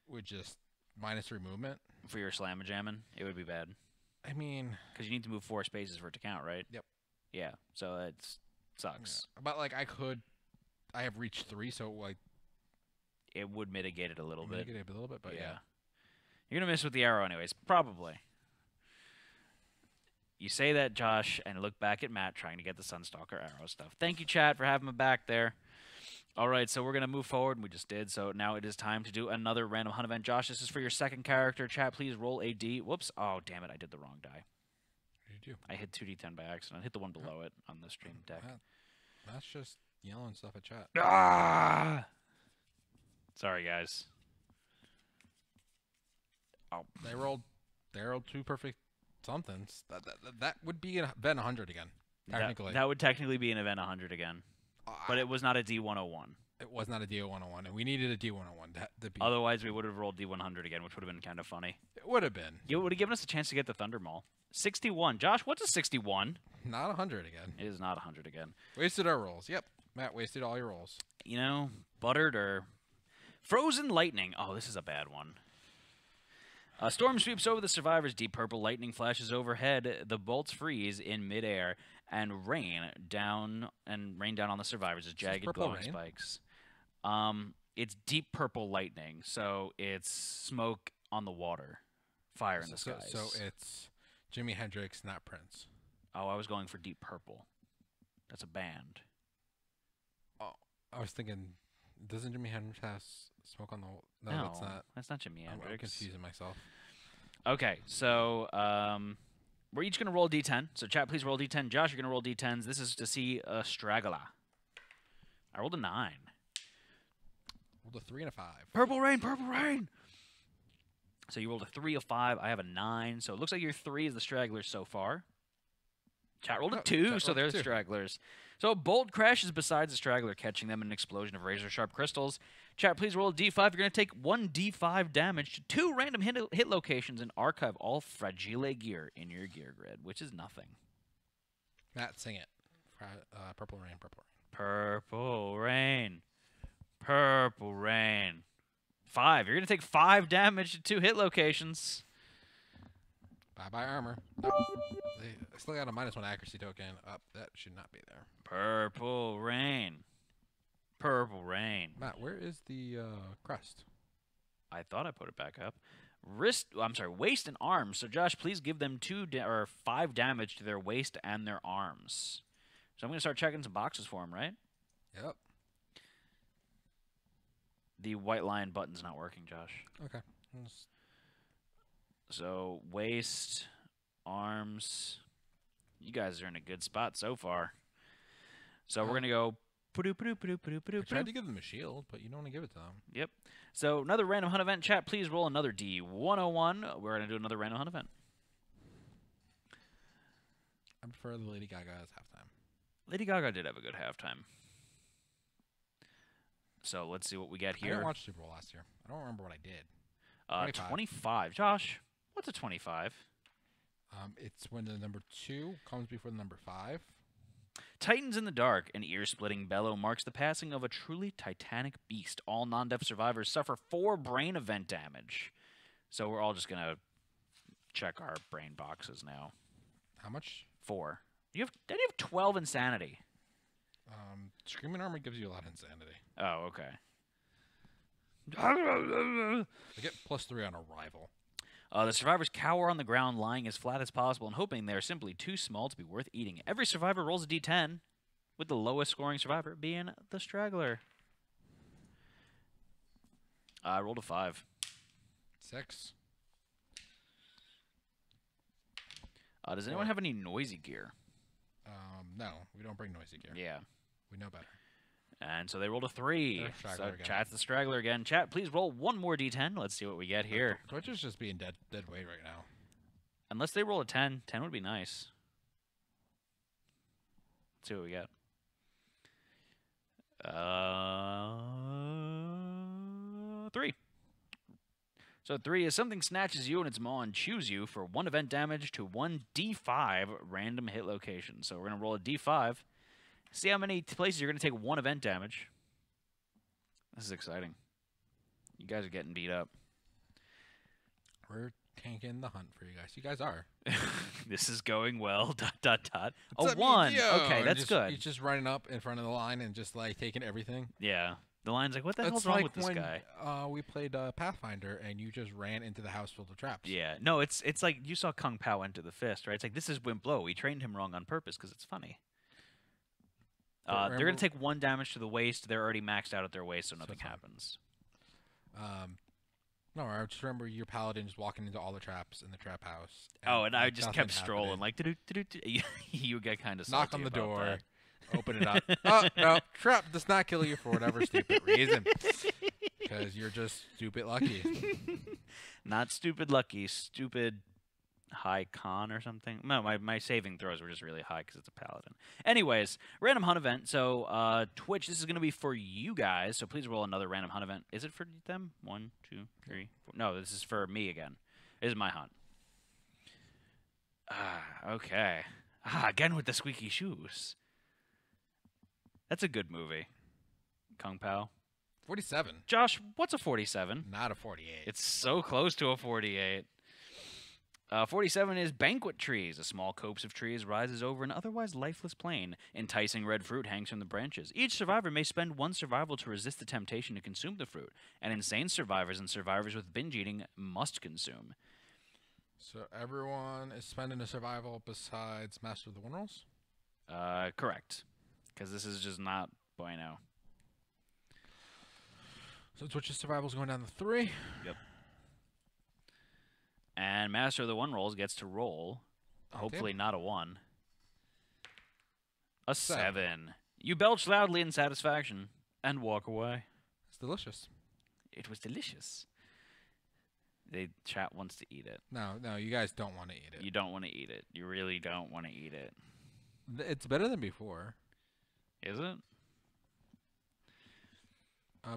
would just -3 movement for your slam jamming. It would be bad. I mean, because you need to move 4 spaces for it to count, right? Yep. Yeah, so it sucks. Yeah. But like I have reached 3, so like it would mitigate it a little bit. Mitigate it a little bit, but yeah. You're gonna miss with the arrow anyways, probably. You say that, Josh, and look back at Matt trying to get the Sunstalker arrow stuff. Thank you, chat, for having me back there. All right, so we're going to move forward, and we just did. So now it is time to do another random hunt event. Josh, this is for your second character. Chat, please roll a D. Whoops. Oh, damn it. I did the wrong die. What did you do? I hit 2d10 by accident. I hit the one below it on the stream deck. That's just yelling stuff at chat. Ah! Sorry, guys. Oh, they rolled 2 perfect somethings. That would be an event 100 again. Technically, that would technically be an event 100 again, but it was not a D101. It was not a D101, and we needed a D101 to be. Otherwise, we would have rolled D100 again, which would have been kind of funny. It would have been. It would have given us a chance to get the Thunder Maul. 61. Josh, what's a 61? Not 100 again. It is not 100 again. Wasted our rolls. Yep, Matt wasted all your rolls. You know, buttered or frozen lightning. Oh, this is a bad one. A storm sweeps over the survivors. Deep purple lightning flashes overhead. The bolts freeze in midair and rain down on the survivors as jagged glowing spikes. It's deep purple lightning, so it's smoke on the water, fire in the skies. So it's Jimi Hendrix, not Prince. Oh, I was going for deep purple. That's a band. Oh, I was thinking, doesn't Jimi Hendrix have smoke on the? No, that's not. That's not Jimi Hendrix. I'm confusing myself. Okay, so we're each going to roll D10. So chat, please roll D10. Josh, you're going to roll D10s. This is to see a straggler. I rolled a 9. Rolled a 3 and a 5. Purple rain, purple rain. So you rolled a 3, a 5. I have a 9. So it looks like your 3 is the straggler so far. Chat rolled a Oh, 2, chat so rolled a there's 2. stragglers. So a bolt crashes beside the straggler, catching them in an explosion of razor-sharp crystals. Chat, please roll a d5. You're going to take 1d5 damage to 2 random hit locations and archive all fragile gear in your gear grid, which is nothing. Matt, sing it. Purple rain, purple rain. Purple rain. Purple rain. 5. You're going to take 5 damage to 2 hit locations. Bye-bye armor. Oh, I still got a -1 accuracy token. That should not be there. Purple rain. Purple rain. Matt, where is the crest? I thought I put it back up. Waist and arms. So Josh, please give them 5 damage to their waist and their arms. So I'm going to start checking some boxes for them, right? Yep. The white line button's not working, Josh. Okay. So waist, arms. You guys are in a good spot so far. So we're going to go. I tried to give them a shield, but you don't want to give it to them. Yep. So another random hunt event. Chat, please roll another D101. We're going to do another random hunt event. I prefer the Lady Gaga as halftime. Lady Gaga did have a good halftime. So let's see what we get I here. didn't watch Super Bowl last year. I don't remember what I did. 25. Josh, what's a 25? It's when the number 2 comes before the number 5. Titans in the dark, an ear-splitting bellow marks the passing of a truly titanic beast. All non-deaf survivors suffer 4 brain event damage. So we're all just going to check our brain boxes now. How much? 4. You have 12 insanity. Screaming armor gives you a lot of insanity. Oh, okay. I get +3 on arrival. The survivors cower on the ground, lying as flat as possible and hoping they are simply too small to be worth eating. Every survivor rolls a d10, with the lowest scoring survivor being the straggler. I rolled a 5. 6. Does anyone have any noisy gear? No, we don't bring noisy gear. Yeah. We know better. And so they rolled a 3. So Straggler again. Chat's the straggler again. Chat, please roll one more d10. Let's see what we get here. Twitch is just being dead weight right now. Unless they roll a 10. 10 would be nice. Let's see what we get. 3. So 3 is something snatches you in its maw and chews you for 1 event damage to 1 d5 random hit location. So we're going to roll a d5. See how many places you're going to take 1 event damage. This is exciting. You guys are getting beat up. We're tanking the hunt for you guys. You guys are. This is going well. ... A What's up, 1. Yo? Okay, And that's good. He's just running up in front of the line and just like taking everything. Yeah. The line's like, what the hell's It's wrong like with this when, guy? we played Pathfinder and you just ran into the house filled with traps. Yeah. No, it's like you saw Kung Pao enter the fist, right? It's like, this is Wimp Blow. We trained him wrong on purpose because it's funny. They're going to take 1 damage to the waist. They're already maxed out at their waist, so nothing happens. No, I just remember your paladin just walking into all the traps in the trap house. And I like, just nothing kept strolling, happening. like, you get kind of Knock on the door, that. open it up. Oh, no, trap does not kill you for whatever stupid reason. Because you're just stupid lucky. Not stupid lucky, stupid high con or something. No, my saving throws were just really high because it's a paladin. Anyways, random hunt event. So Twitch, this is going to be for you guys. So please roll another random hunt event. Is it for them? 1, 2, 3, 4. No, this is for me again. This is my hunt. Okay. Again with the squeaky shoes. That's a good movie. Kung Pao. 47. Josh, what's a 47? Not a 48. It's so close to a 48. 47 is banquet trees. A small copse of trees rises over an otherwise lifeless plain. Enticing red fruit hangs from the branches. Each survivor may spend 1 survival to resist the temptation to consume the fruit, and insane survivors and survivors with binge eating must consume. So everyone is spending a survival besides Master of the One Rolls? Correct. Because this is just not bueno. So Twitch's survival's going down to 3. Yep. And Master of the One Rolls gets to roll. Hopefully not a 1. A 7. You belch loudly in satisfaction and walk away. It's delicious. It was delicious. The chat wants to eat it. No, you guys don't want to eat it. You don't want to eat it. You really don't want to eat it. It's better than before. Is it?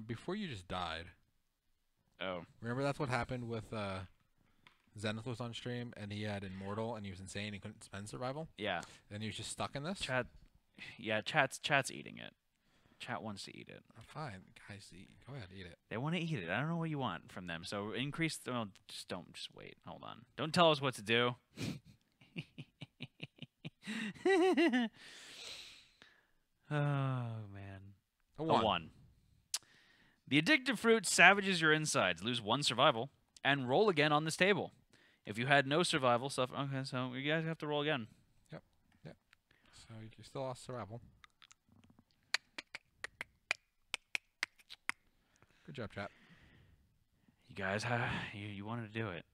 Before you just died. Oh. Remember that's what happened with Zenith was on stream and he had Immortal and he was insane and couldn't spend survival. Yeah. And he was just stuck in this. Chat's eating it. Chat wants to eat it. Oh, fine, guys, go ahead, eat it. They want to eat it. I don't know what you want from them. So increase. Well, just wait. Hold on. Don't tell us what to do. Oh man. A 1. A 1. The addictive fruit savages your insides. Lose 1 survival and roll again on this table. If you had no survival stuff, okay, so you guys have to roll again. Yep. So you still lost survival. Good job, chat. You guys, you wanted to do it.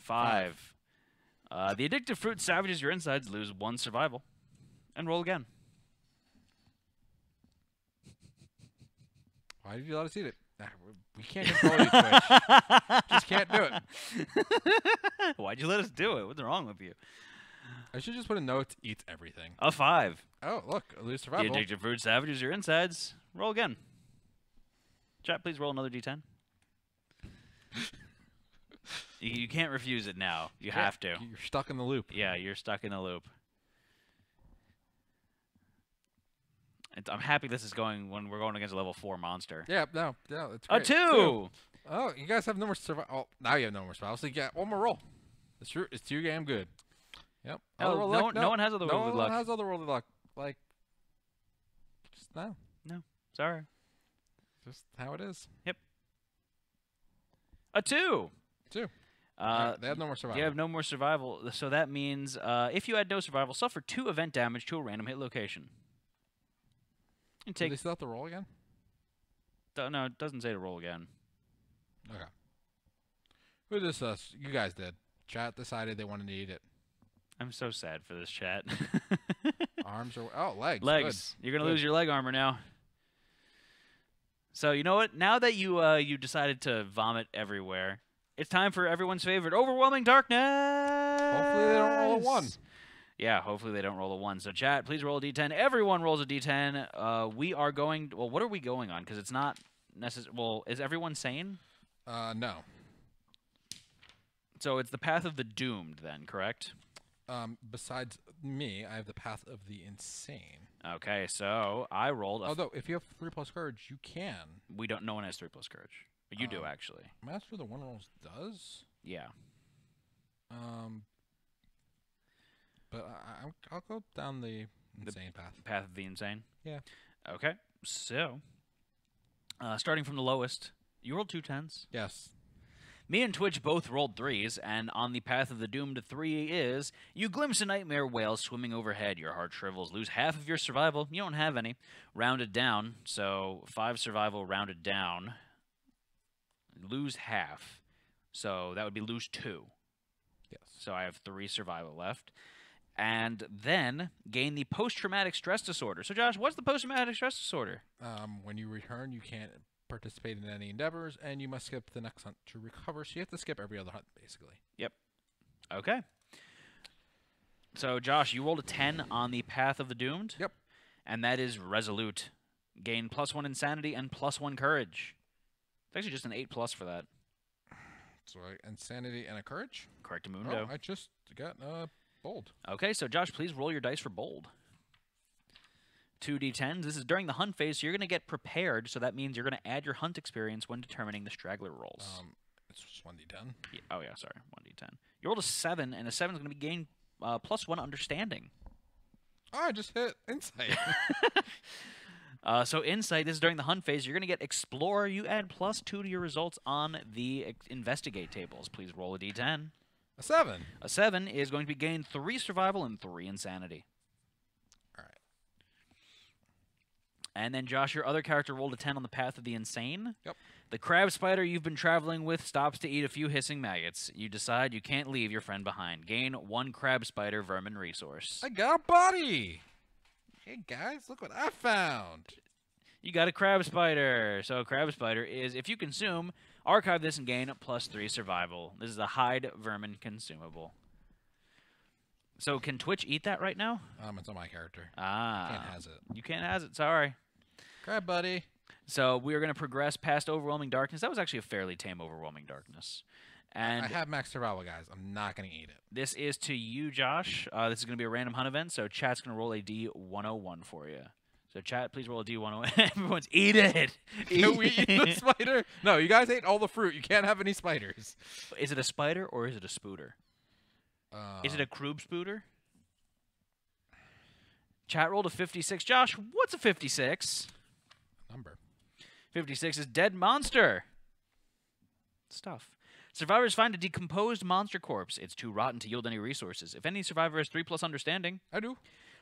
5. The addictive fruit savages your insides. Lose 1 survival and roll again. Why did you let us eat it? We can't control you, Twitch. Just can't do it. Why'd you let us do it? What's wrong with you? I should just put a note. Eats everything. A 5. Oh, look, lose survival. The addictive fruit savages your insides. Roll again. Chat, please roll another d10. You can't refuse it now. You have to. You're stuck in the loop. Yeah, you're stuck in a loop. I'm happy this is going when we're going against a level 4 monster. Yeah, no, it's A great. 2! Oh, you guys have no more survival. Oh, now you have no more survival. So you get one more roll. It's too damn good. Yep. Oh, no one has otherworldly luck. No one has otherworldly luck. Like, just no. No, sorry. Just how it is. Yep. A 2! 2. They have no more survival. You have no more survival, so that means if you had no survival, suffer 2 event damage to a random hit location. And Do they still have to roll again? No, it doesn't say to roll again. Okay. Who did this? You guys did. Chat decided they wanted to eat it. I'm so sad for this chat. Arms or legs. Legs. Good. You're gonna lose your leg armor now. So you know what? Now that you decided to vomit everywhere, it's time for everyone's favorite overwhelming darkness. Hopefully they don't roll a 1. Yeah, hopefully they don't roll a 1. So chat, please roll a d10. Everyone rolls a d10. We are going. Well, what are we going on? Because it's not necessary. Well, is everyone sane? No. So it's the path of the doomed, then, correct? Besides me, I have the path of the insane. Okay, so I rolled. Although, if you have 3+ courage, you can. We don't. No one has 3+ courage, but you do actually. Master of the One Rolls does. Yeah. But I'll go down the insane path. Path of the insane. Yeah. Okay. So, starting from the lowest, you rolled 2 10s. Yes. Me and Twitch both rolled 3s, and on the path of the doomed, 3 is you glimpse a nightmare whale swimming overhead. Your heart shrivels. Lose half of your survival. You don't have any. Rounded down, so 5 survival rounded down. Lose half, so that would be lose 2. Yes. So I have 3 survival left. And then gain the post-traumatic stress disorder. So, Josh, what's the post-traumatic stress disorder? When you return, you can't participate in any endeavors, and you must skip the next hunt to recover. So you have to skip every other hunt, basically. Yep. Okay. So, Josh, you rolled a 10 on the Path of the Doomed. Yep. And that is resolute. Gain +1 insanity and +1 courage. It's actually just an 8+ for that. So insanity and a courage? Correctamundo. Oh, I just got bold. Okay, so Josh, please roll your dice for bold. 2d10s. This is during the hunt phase, so you're going to get prepared, so that means you're going to add your hunt experience when determining the straggler rolls. It's just 1d10. Yeah, oh, yeah, sorry. 1d10. You rolled a 7, and a 7 is going to be gained +1 understanding. Oh, I just hit insight. So insight, this is during the hunt phase. You're going to get explore. You add +2 to your results on the investigate tables. Please roll a d10. A 7. A 7 is going to be gained 3 survival and 3 insanity. All right. And then, Josh, your other character rolled a 10 on the path of the insane. Yep. The crab spider you've been traveling with stops to eat a few hissing maggots. You decide you can't leave your friend behind. Gain 1 crab spider vermin resource. I got a body. Hey, guys, look what I found. You got a crab spider. So a crab spider is, if you consume, archive this and gain +3 survival. This is a hide vermin consumable. So can Twitch eat that right now? It's on my character. Ah. Can't has it. You can't has it. Sorry. Grab, buddy. So we are going to progress past Overwhelming Darkness. That was actually a fairly tame Overwhelming Darkness. And I have max survival, guys. I'm not going to eat it. this is to you, Josh. This is going to be a random hunt event, so chat's going to roll a D101 for you. So chat, please roll a D101. Everyone's eat it. Can we eat the spider? No, you guys ate all the fruit. You can't have any spiders. Is it a spider or is it a spooter? Is it a Krub spooter? Chat rolled a 56. Josh, what's a 56? Number. 56 is dead monster. Stuff. Survivors find a decomposed monster corpse. It's too rotten to yield any resources. If any survivor has 3+ understanding, I do.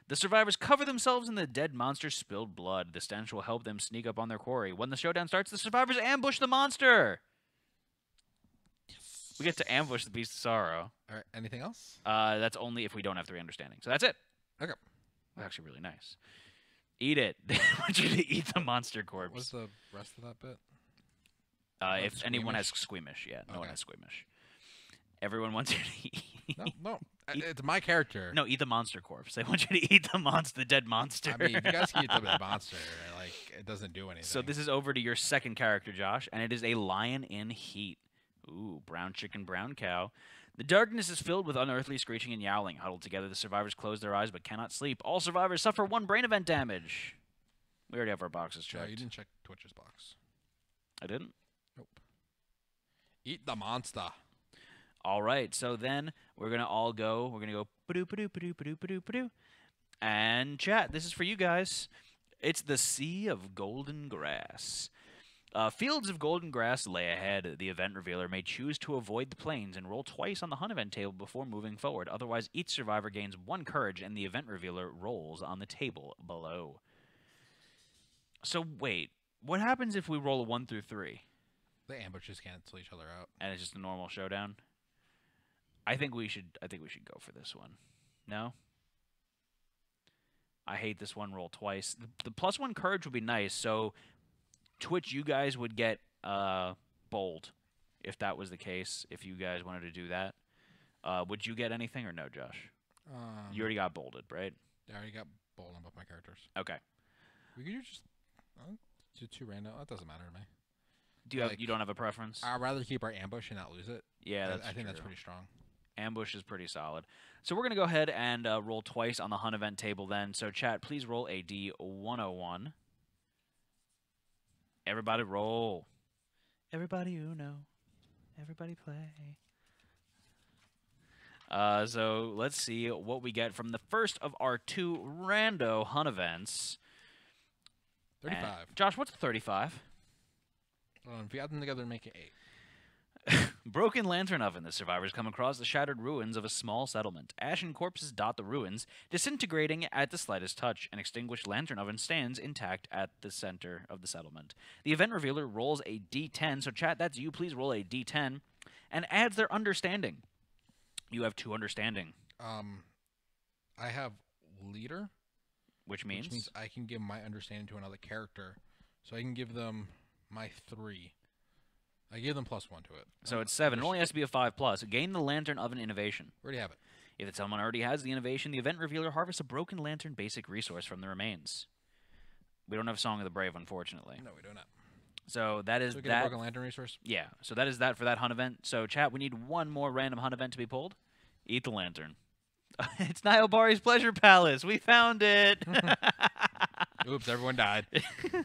the survivors cover themselves in the dead monster's spilled blood. The stench will help them sneak up on their quarry. When the showdown starts, the survivors ambush the monster. Yes. We get to ambush the Beast of Sorrow. All right. Anything else? That's only if we don't have 3 understanding. So that's it. Okay. That's actually really nice. Eat it. They want you to eat the monster corpse. What's the rest of that bit? If anyone has squeamish, yeah. No one Okay. has squeamish. Everyone wants you to eat. No. It's my character. No, eat the monster corpse. They want you to eat the dead monster. I mean, if you guys can eat the monster, like, it doesn't do anything. So this is over to your second character, Josh, and it is a lion in heat. Ooh, brown chicken, brown cow. The darkness is filled with unearthly screeching and yowling. Huddled together, the survivors close their eyes but cannot sleep. All survivors suffer 1 brain event damage. We already have our boxes No, checked. you didn't check Twitch's box. I didn't? Nope. Eat the monster. All right, so then we're going to all go. We're going to go ba-doo, ba-doo, ba-doo, ba-doo, ba-doo, ba-doo. And chat, this is for you guys. It's the Sea of Golden Grass. Fields of golden grass lay ahead. The event revealer may choose to avoid the plains and roll twice on the hunt event table before moving forward. Otherwise, each survivor gains 1 courage, and the event revealer rolls on the table below. So wait, what happens if we roll a 1 through 3? The ambushes cancel each other out. And it's just a normal showdown? I think we should go for this one. No? I hate this one roll twice. The +1 courage would be nice, so Twitch, you guys would get bold if that was the case, if you guys wanted to do that. Would you get anything or no, Josh? You already got bolded, right? I already got bold on both my characters. Okay. We could just do 2 random. That doesn't matter to me. Do you have, Like, you don't have a preference? I'd rather keep our ambush and not lose it. Yeah, I think that's true. pretty strong. Ambush is pretty solid. So we're going to go ahead and roll twice on the hunt event table then. So chat, please roll a D101. Everybody roll. Everybody Uno. Everybody play. So let's see what we get from the first of our 2 rando hunt events. 35. And Josh, what's a 35? If you add them together, make it 8. Broken lantern oven. The survivors come across the shattered ruins of a small settlement. Ashen corpses dot the ruins, disintegrating at the slightest touch. An extinguished lantern oven stands intact at the center of the settlement. The event revealer rolls a D10. So chat, that's you. Please roll a D10 and adds their understanding. You have 2 understanding. I have leader, Which means? which means I can give my understanding to another character. So I can give them my 3. I give them +1 to it. So it's 7. It only has to be a 5+. Gain the lantern oven innovation. Already have it. If someone already has the innovation, the event revealer harvests a broken lantern basic resource from the remains. We don't have Song of the Brave, unfortunately. No, we do not. So that is So we get that. a broken lantern resource. Yeah, so that is that for that hunt event. So chat, we need 1 more random hunt event to be pulled. Eat the lantern. It's Niobari's Pleasure Palace. We found it. Oops, everyone died.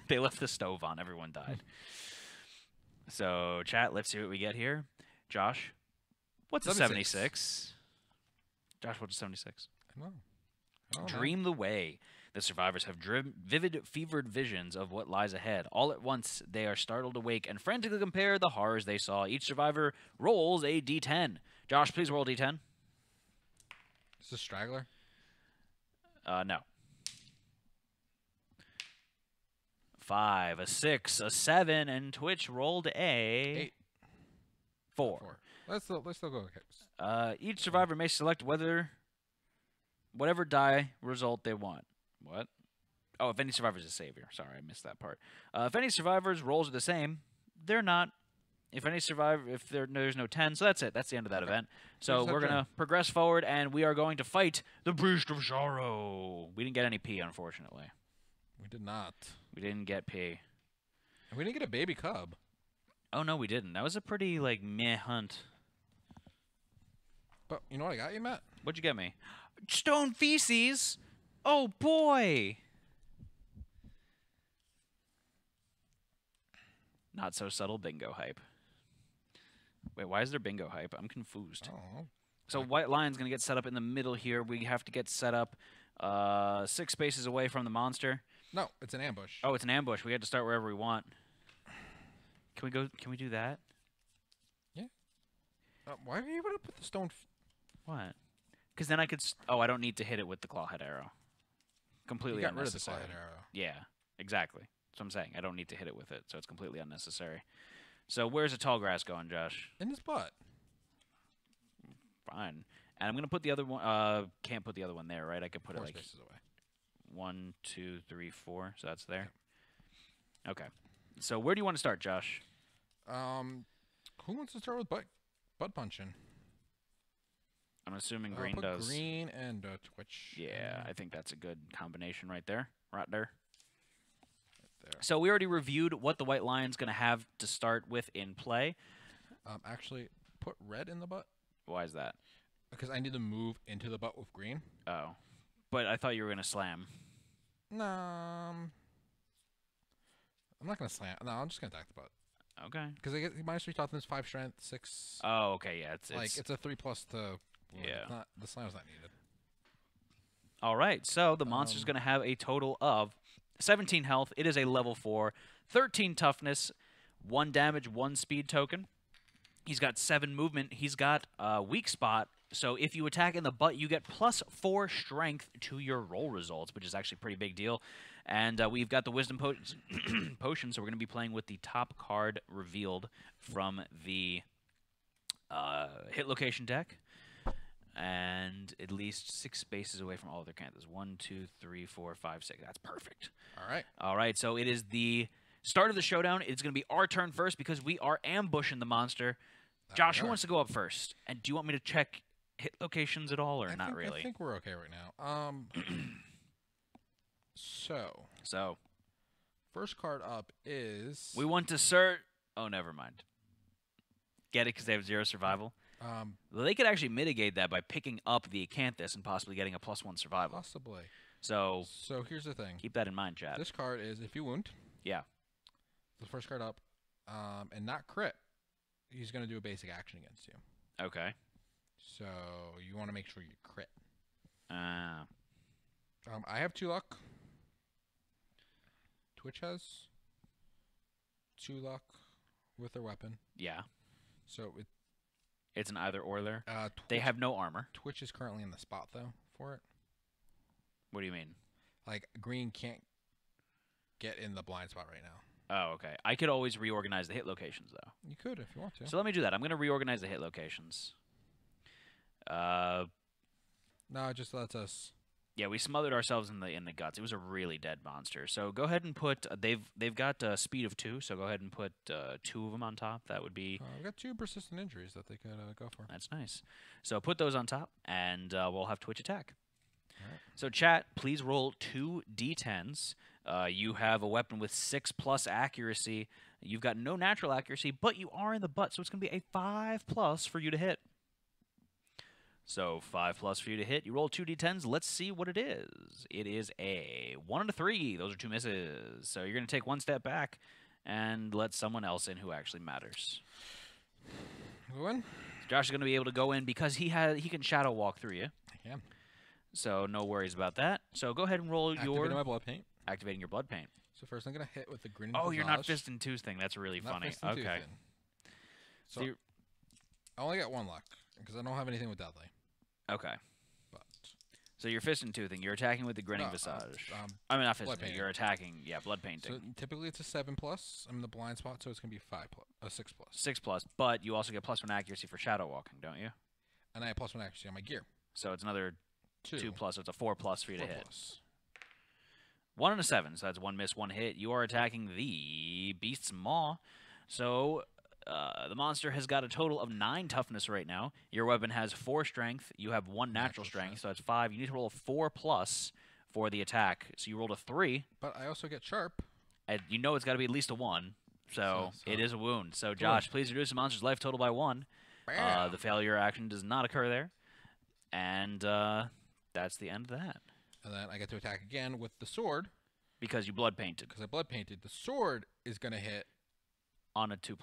They left the stove on. Everyone died. So chat, let's see what we get here. Josh, what's a 76? Josh, what's a 76? No. I don't know. Dream the way. The survivors have vivid, fevered visions of what lies ahead. All at once, they are startled awake and frantically compare the horrors they saw. Each survivor rolls a D10. Josh, please roll a D10. Is this Straggler? No. 5, a 6, a 7, and Twitch rolled a 8. 4. 4. Let's still go. Okay. Each survivor may select whatever die result they want. What? Oh, if any survivor is a savior. Sorry, I missed that part. If any survivors' rolls are the same, they're not If any survive, if there's no 10, so that's it. That's the end of that Okay. event. So So just we're have going to progress forward, and we are going to fight the Beast of Sorrow. We didn't get any P, unfortunately. We did not. We didn't get P. And we didn't get a baby cub. Oh, no, we didn't. That was a pretty, like, meh hunt. But you know what I got you, Matt? What'd you get me? Stone feces? Oh, boy! Not so subtle bingo hype. Wait, why is there bingo hype? I'm confused. Oh. So White Lion's going to get set up in the middle here. We have to get set up 6 spaces away from the monster. No, it's an ambush. Oh, it's an ambush. We had to start wherever we want. Can we go? Can we do that? Why are you able to put the stone? What? Because then I could... oh, I don't need to hit it with the clawhead arrow. Completely You got rid of the unnecessary. clawhead arrow. Yeah, exactly. That's what I'm saying. I don't need to hit it with it, so it's completely unnecessary. So where's the tall grass going, Josh? In his butt. Fine. And I'm going to put the other one... can't put the other one there, right? I could put 4 it like... spaces away. 1, 2, 3, 4. So that's there. Okay. So where do you want to start, Josh? Who wants to start with butt punching? I'm assuming I'll green put does. green and Twitch. Yeah, I think that's a good combination right there. Right there. There. So we already reviewed what the White Lion's going to have to start with in play. Actually, put red in the butt Why is that? because I need to move into the butt with green. Oh. But I thought you were going to slam. No, I'm not gonna slam. No, I'm just gonna attack the butt Okay. because I get -3 toughness, 5 strength, 6. Oh, okay, yeah. It's It's a 3+ to. Yeah. It's not, the slam's not needed. All right, so the monster's going to have a total of 17 health. It is a level 4, 13 toughness, 1 damage, 1 speed token. He's got 7 movement. He's got weak spot. So if you attack in the butt, you get +4 strength to your roll results, which is actually a pretty big deal. And we've got the wisdom potion, so we're going to be playing with the top card revealed from the hit location deck. And at least 6 spaces away from all other canthas. 1, 2, 3, 4, 5, 6. That's perfect. All right. All right, so it is the start of the showdown. It's going to be our turn first because we are ambushing the monster. Josh, who wants to go up first? And do you want me to check hit locations at all, or not really? I think we're okay right now. So first card up is We want to search... oh, never mind. Get it because they have 0 survival? Well, they could actually mitigate that by picking up the acanthus and possibly getting a +1 survival. possibly. So So here's the thing. keep that in mind, chat. This card is if you wound. Yeah. The first card up, and not crit, he's gonna do a basic action against you. Okay. So you want to make sure you crit. Uh, I have 2 luck. Twitch has 2 luck with their weapon. yeah. So It's an either-or there. They Twitch, have no armor. Twitch is currently in the spot though for it. What do you mean? Like green can't get in the blind spot right now. Oh, okay. I could always reorganize the hit locations, though. You could if you want to. So let me do that. I'm going to reorganize the hit locations. No, it just lets us. Yeah, we smothered ourselves in the guts. It was a really dead monster. So go ahead and put they've got a speed of 2. So go ahead and put 2 of them on top. That would be We've got 2 persistent injuries that they could go for. that's nice. So put those on top, and we'll have Twitch attack. All right. So chat, please roll 2 d10s. You have a weapon with 6+ accuracy. You've got no natural accuracy, but you are in the butt, so it's going to be a 5+ for you to hit. So 5+ for you to hit. You roll 2 d10s. Let's see what it is. It is a 1 and a 3. Those are 2 misses. So you're going to take 1 step back and let someone else in who actually matters. Go in. Josh is going to be able to go in because he can shadow walk through you. I can. So no worries about that. So go ahead and roll Activating my blood paint. activating your blood paint. So first I'm gonna hit with the grin. Oh, you're not fist and tooth thing. That's really funny. Okay. So you're- I only got 1 luck because I don't have anything with deadly. Okay. But So you're fist and toothing. You're attacking with the grinning No, visage. um, I mean, not fist blood and tooth. painting. You're attacking, yeah, blood painting. so typically it's a 7+. I'm in the blind spot, so it's gonna be 6+. 6+, but you also get +1 accuracy for shadow walking, don't you? And I have +1 accuracy on my gear. So it's another 2+, so it's a 4+ for you to 4+. hit. 1 and a 7, so that's 1 miss, 1 hit. You are attacking the Beast's Maw. So The monster has got a total of 9 toughness right now. Your weapon has 4 strength. You have 1 natural strength, so that's 5. You need to roll a 4+ for the attack. So you rolled a 3. But I also get sharp. And you know it's got to be at least a 1. So it is a wound. So Josh, please reduce the monster's life total by 1. The failure action does not occur there. And that's the end of that. And then I get to attack again with the sword. Because you blood painted. Because I blood painted. The sword is going to hit on a 2+.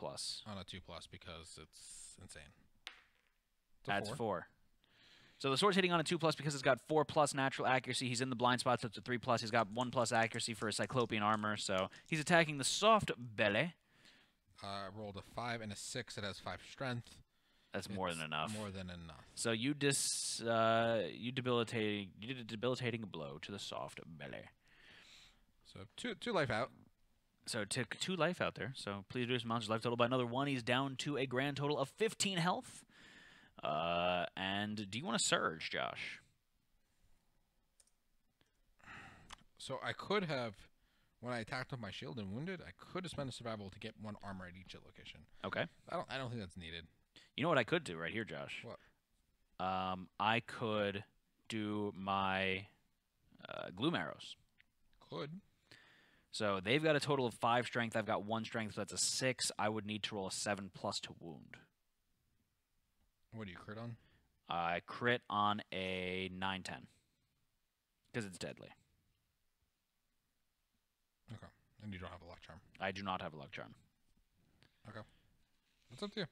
On a 2+ because it's insane. That's 4. So the sword's hitting on a 2+ because it's got 4+ natural accuracy. He's in the blind spot, so it's a 3+. He's got 1+ accuracy for his cyclopean armor. So he's attacking the soft belly. I rolled a 5 and a 6. It has 5 strength. That's more than enough. More than enough. So you did a debilitating blow to the soft belly. So two life out. So took 2 life out there. So please reduce the monster's life total by another 1. He's down to a grand total of 15 health. And do you want to surge, Josh? So I could have, when I attacked with my shield and wounded, I could have spent a survival to get 1 armor at each location. Okay. I don't think that's needed. You know what I could do right here, Josh? What? I could do my gloom arrows. Could. So they've got a total of 5 strength. I've got 1 strength, so that's a 6. I would need to roll a 7+ to wound. What do you crit on? I crit on a 9/10 because it's deadly. Okay, and you don't have a luck charm. I do not have a luck charm. Okay, that's up to you.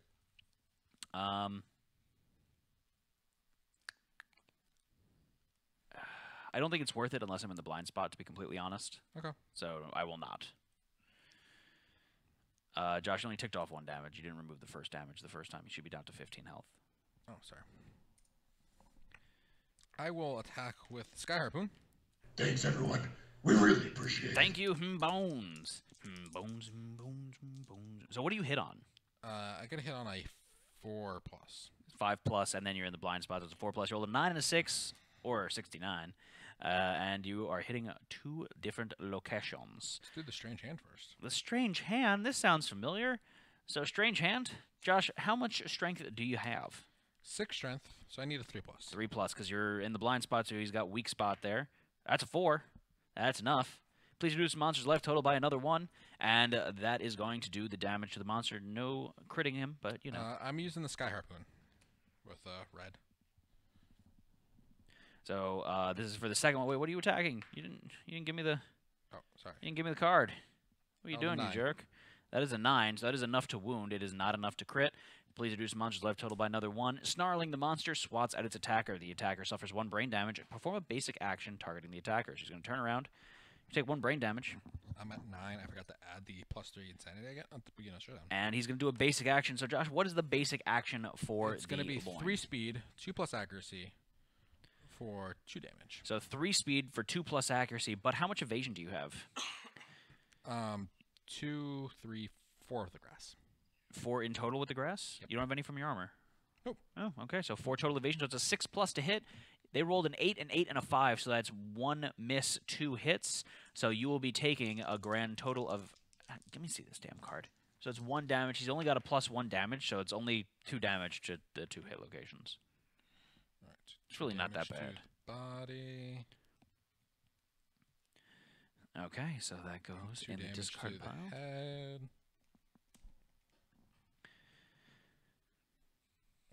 I don't think it's worth it unless I'm in the blind spot, to be completely honest. Okay. So I will not. Josh only ticked off 1 damage. You didn't remove the first damage the first time. You should be down to 15 health. Oh, sorry. I will attack with Sky Harpoon. Thanks, everyone. We really appreciate it. Thank you, bones. Bones. So what do you hit on? I get a hit on a 4+. 5+, and then you're in the blind spot. So it's a 4+. You roll a 9 and a 6, or 69. And you are hitting 2 different locations. Let's do the strange hand first. The strange hand. This sounds familiar. So strange hand. Josh, how much strength do you have? 6 strength, so I need a 3+. 3+, because you're in the blind spot, so he's got weak spot there. That's a 4. That's enough. Please reduce the monster's life total by another 1, and that is going to do the damage to the monster. No critting him, but you know. I'm using the Sky Harpoon with red. So this is for the second one. Wait, what are you attacking? You didn't give me the. Oh, sorry. You didn't give me the card. What are you doing, you 9. jerk? That is a 9, so that is enough to wound. It is not enough to crit. Please reduce the monster's life total by another 1. Snarling, the monster swats at its attacker. The attacker suffers 1 brain damage. Perform a basic action targeting the attacker. She's going to turn around. Take 1 brain damage. I'm at 9. I forgot to add the +3 insanity I get at the beginning of Showdown. And he's going to do a basic action. So, Josh, what is the basic action for It's going to be loin? 3 speed, 2+ accuracy for 2 damage. So 3 speed for 2+ accuracy, but how much evasion do you have? 2, 3, 4 with the grass. 4 in total with the grass? Yep. You don't have any from your armor? Nope. Oh, okay. So 4 total evasion. So it's a 6+ to hit. They rolled an 8, an 8, and a 5. So that's 1 miss, 2 hits. So you will be taking a grand total of... Let me see this damn card. So it's 1 damage. He's only got a +1 damage, so it's only 2 damage to the 2 hit locations. All right. It's really not that Damage bad. to Body. Okay, so that goes 2 in the damage discard to the pile. head.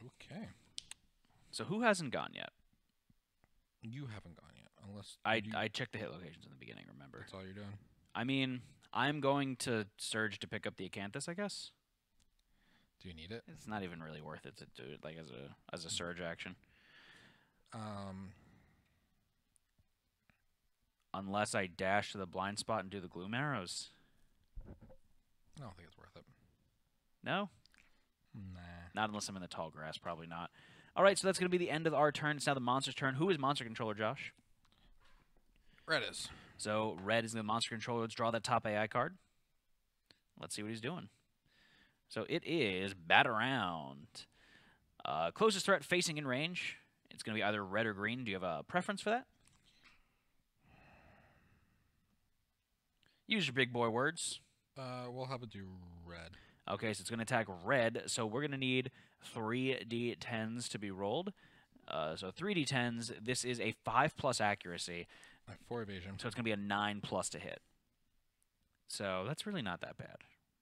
Okay. So who hasn't gone yet? You haven't gone yet, unless I checked the hit locations in the beginning, remember? that's all you're doing. I mean, I'm going to surge to pick up the Acanthus, I guess. Do you need it? It's not even really worth it to do it like as a surge action. Unless I dash to the blind spot and do the gloom arrows. I don't think it's worth it. No? Nah. Not unless I'm in the tall grass, probably not. All right, so that's going to be the end of our turn. It's now the monster's turn. Who is monster controller, Josh? Red is. So red is the monster controller. Let's draw that top AI card. Let's see what he's doing. So it is Bat Around. Closest threat facing in range. It's going to be either red or green. Do you have a preference for that? Use your big boy words. We'll have it do red. Okay, so it's going to attack red. So we're going to need 3d10s to be rolled. So 3d10s. This is a 5+ accuracy. I have 4 evasion. So it's going to be a 9+ to hit. So that's really not that bad.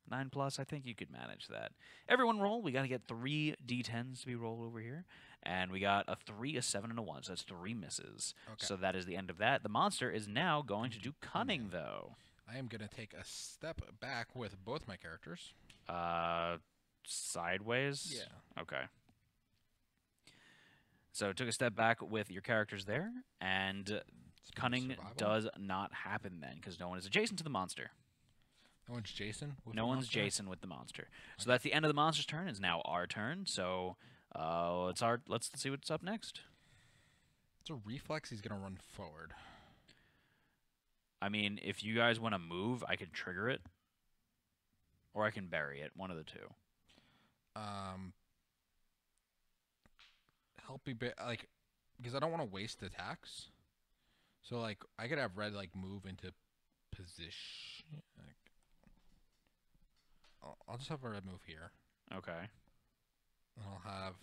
9+, I think you could manage that. Everyone roll. We got to get 3 d10s to be rolled over here. And we got a 3, a 7, and a 1. So that's 3 misses. Okay. So that is the end of that. The monster is now going to do cunning, though. I am going to take a step back with both my characters. Sideways? Yeah. Okay. So took a step back with your characters there. And cunning survival. does not happen then, because no one is adjacent to the monster. No one's Jason? No one's Jason with the monster. So that's the end of the monster's turn. It's now our turn. So let's see what's up next. It's a reflex. He's going to run forward. I mean, if you guys want to move, I can trigger it. Or I can bury it. One of the two. Help me, like, because I don't want to waste attacks. So, like, I could have red, like, move into position. Like, I'll just have a red move here. Okay. And I'll have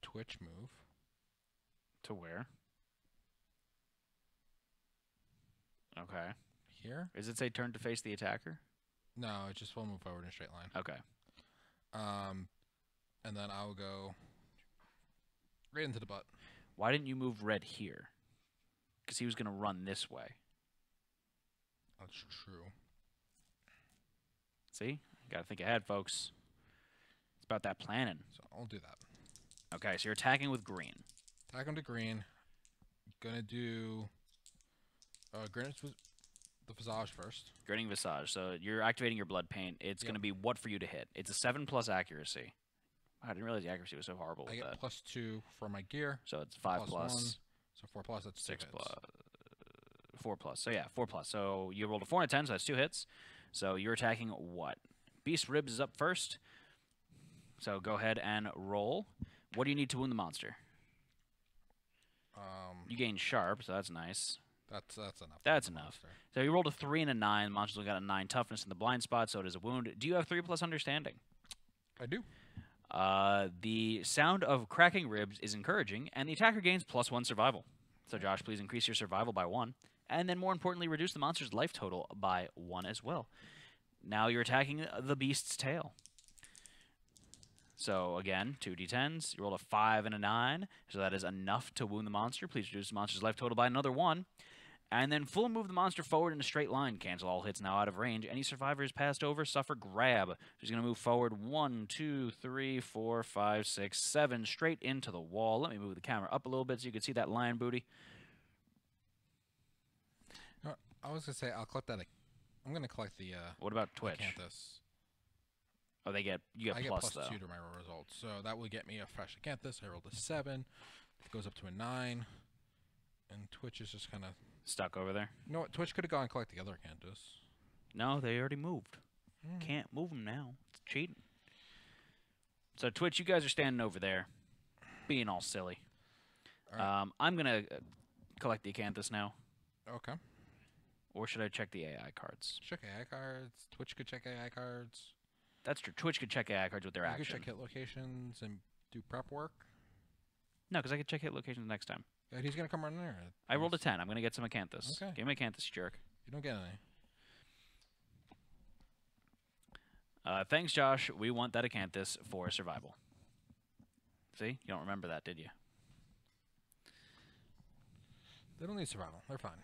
Twitch move. To where? Okay. Here? Does it say turn to face the attacker? No, it just will move forward in a straight line. Okay. And then I'll go right into the butt. Why didn't you move red here? Because he was going to run this way. That's true. See? Got to think ahead, folks. It's about that planning. So I'll do that. Okay, so you're attacking with green. Attack him to green. Gonna do Granite's the Visage first. Grinning Visage. So you're activating your blood paint. It's going to be what for you to hit? It's a 7+ accuracy. I didn't realize the accuracy was so horrible I with get that. +2 for my gear. So it's 5+. +1. So 4+, that's 6+. 4+. hits. So yeah, 4+. So you rolled a 4 and a 10, so that's 2 hits. So you're attacking what? Beast Ribs is up first. So go ahead and roll. What do you need to wound the monster? You gain sharp, so that's nice. That's enough. That's enough. So you rolled a 3 and a 9. The monster's got a 9 toughness in the blind spot, so it is a wound. Do you have 3+ understanding? I do. The sound of cracking ribs is encouraging, and the attacker gains +1 survival. So Josh, please increase your survival by 1. And then more importantly, reduce the monster's life total by 1 as well. Now you're attacking the beast's tail. So again, 2d10s. You rolled a 5 and a 9, so that is enough to wound the monster. Please reduce the monster's life total by another 1. And then full move the monster forward in a straight line. Cancel all hits now out of range. Any survivors passed over suffer grab. He's going to move forward 1, 2, 3, 4, 5, 6, 7, straight into the wall. Let me move the camera up a little bit so you can see that lion booty. I was gonna say I'll collect that. I'm gonna collect the. What about Twitch? Acanthus. Oh, you get I get plus +2 though. to my results, so that would get me a fresh Acanthus. I rolled a 7. It goes up to a 9. And Twitch is just kind of Stuck over there. You know what? Twitch could have gone and collect the other Acanthus. No, they already moved. Can't move them now. It's cheating. So Twitch, you guys are standing over there, being all silly. All right. I'm gonna collect the Acanthus now. Okay. Or should I check the AI cards? Check AI cards. Twitch could check AI cards. That's true. Twitch could check AI cards with their You action. could check hit locations and do prep work. No, because I could check hit locations next time. Yeah, he's gonna come right in there. I rolled a 10. I'm gonna get some Acanthus. Okay. Give me Acanthus, jerk. You don't get any. Thanks, Josh. We want that Acanthus for survival. See? You don't remember that, did you? They don't need survival. They're fine.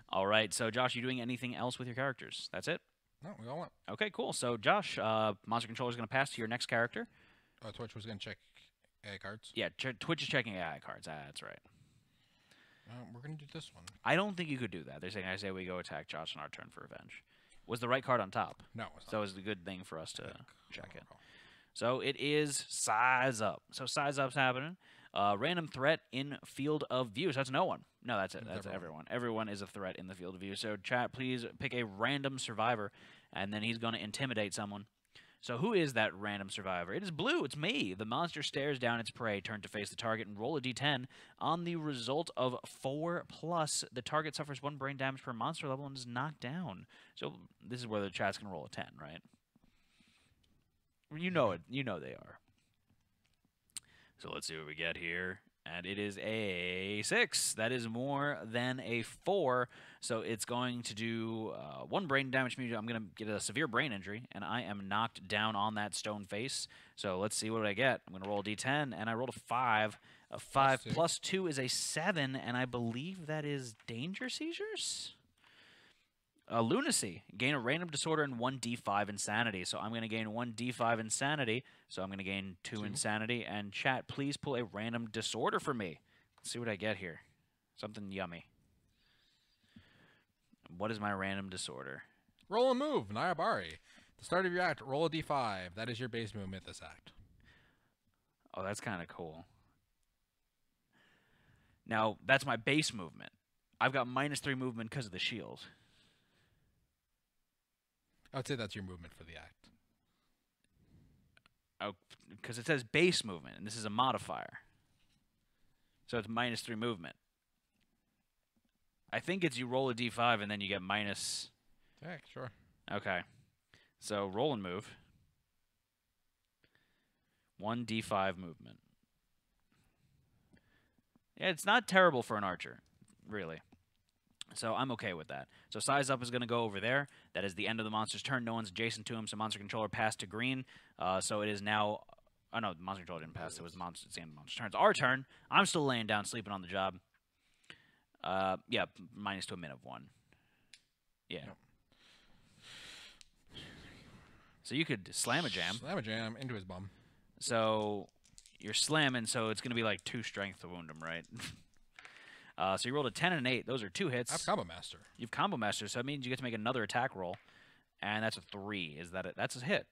All right. So, Josh, you doing anything else with your characters? That's it? No, we all went. Okay, cool. So, Josh, Monster Controller is going to pass to your next character. Twitch was gonna check AI cards. Yeah, Twitch is checking AI cards. That's right. We're gonna do this one. I don't think you could do that. They're saying, I say we go attack Josh on our turn for revenge. Was the right card on top? No, it's So not. it was a good thing for us to check it. Recall. So it is size up. So size up's happening. Random threat in field of view. So that's no one. No, that's it. That's everyone. Everyone is a threat in the field of view. So chat, please pick a random survivor, and then he's going to intimidate someone. So who is that random survivor? It is blue. It's me. The monster stares down its prey, turn to face the target, and roll a d10. On the result of 4+, the target suffers 1 brain damage per monster level and is knocked down. So this is where the chat's going to roll a 10, right? You know it. You know they are. So let's see what we get here. And it is a 6. That is more than a 4. So it's going to do 1 brain damage to me. I'm going to get a severe brain injury, and I am knocked down on that stone face. So let's see what I get. I'm going to roll a d10, and I rolled a 5. A 5 plus 2 is a 7, and I believe that is danger seizures? Lunacy. Gain a random disorder and 1d5 insanity. So I'm going to gain 1d5 insanity. So I'm going to gain 2 insanity. And chat, please pull a random disorder for me. Let's see what I get here. Something yummy. What is my random disorder? Roll a move, Nayabari. At the start of your act, roll a d5. That is your base movement this act. Oh, that's kind of cool. Now, that's my base movement. I've got -3 movement because of the shield. I would say that's your movement for the act. Oh, because it says base movement, and this is a modifier. So it's -3 movement. I think it's you roll a d5 and then you get minus. Yeah, sure. Okay. So roll and move. 1d5 movement. Yeah, it's not terrible for an archer, really. So I'm okay with that. So size up is going to go over there. That is the end of the monster's turn. No one's adjacent to him, so monster controller passed to green. So it is now... Oh, no, the monster controller didn't pass. It was the monster. It's the end of the monster's turn. It's our turn. I'm still laying down, sleeping on the job. Yeah, minus to a min of 1. Yeah. Yep. So you could slam a jam. Slam a jam into his bum. So you're slamming, so it's going to be like 2 strength to wound him, right? So you rolled a 10 and an 8. Those are 2 hits. I have Combo Master. You've Combo Master, so that means you get to make another attack roll. And that's a 3. Is that it? That's a hit.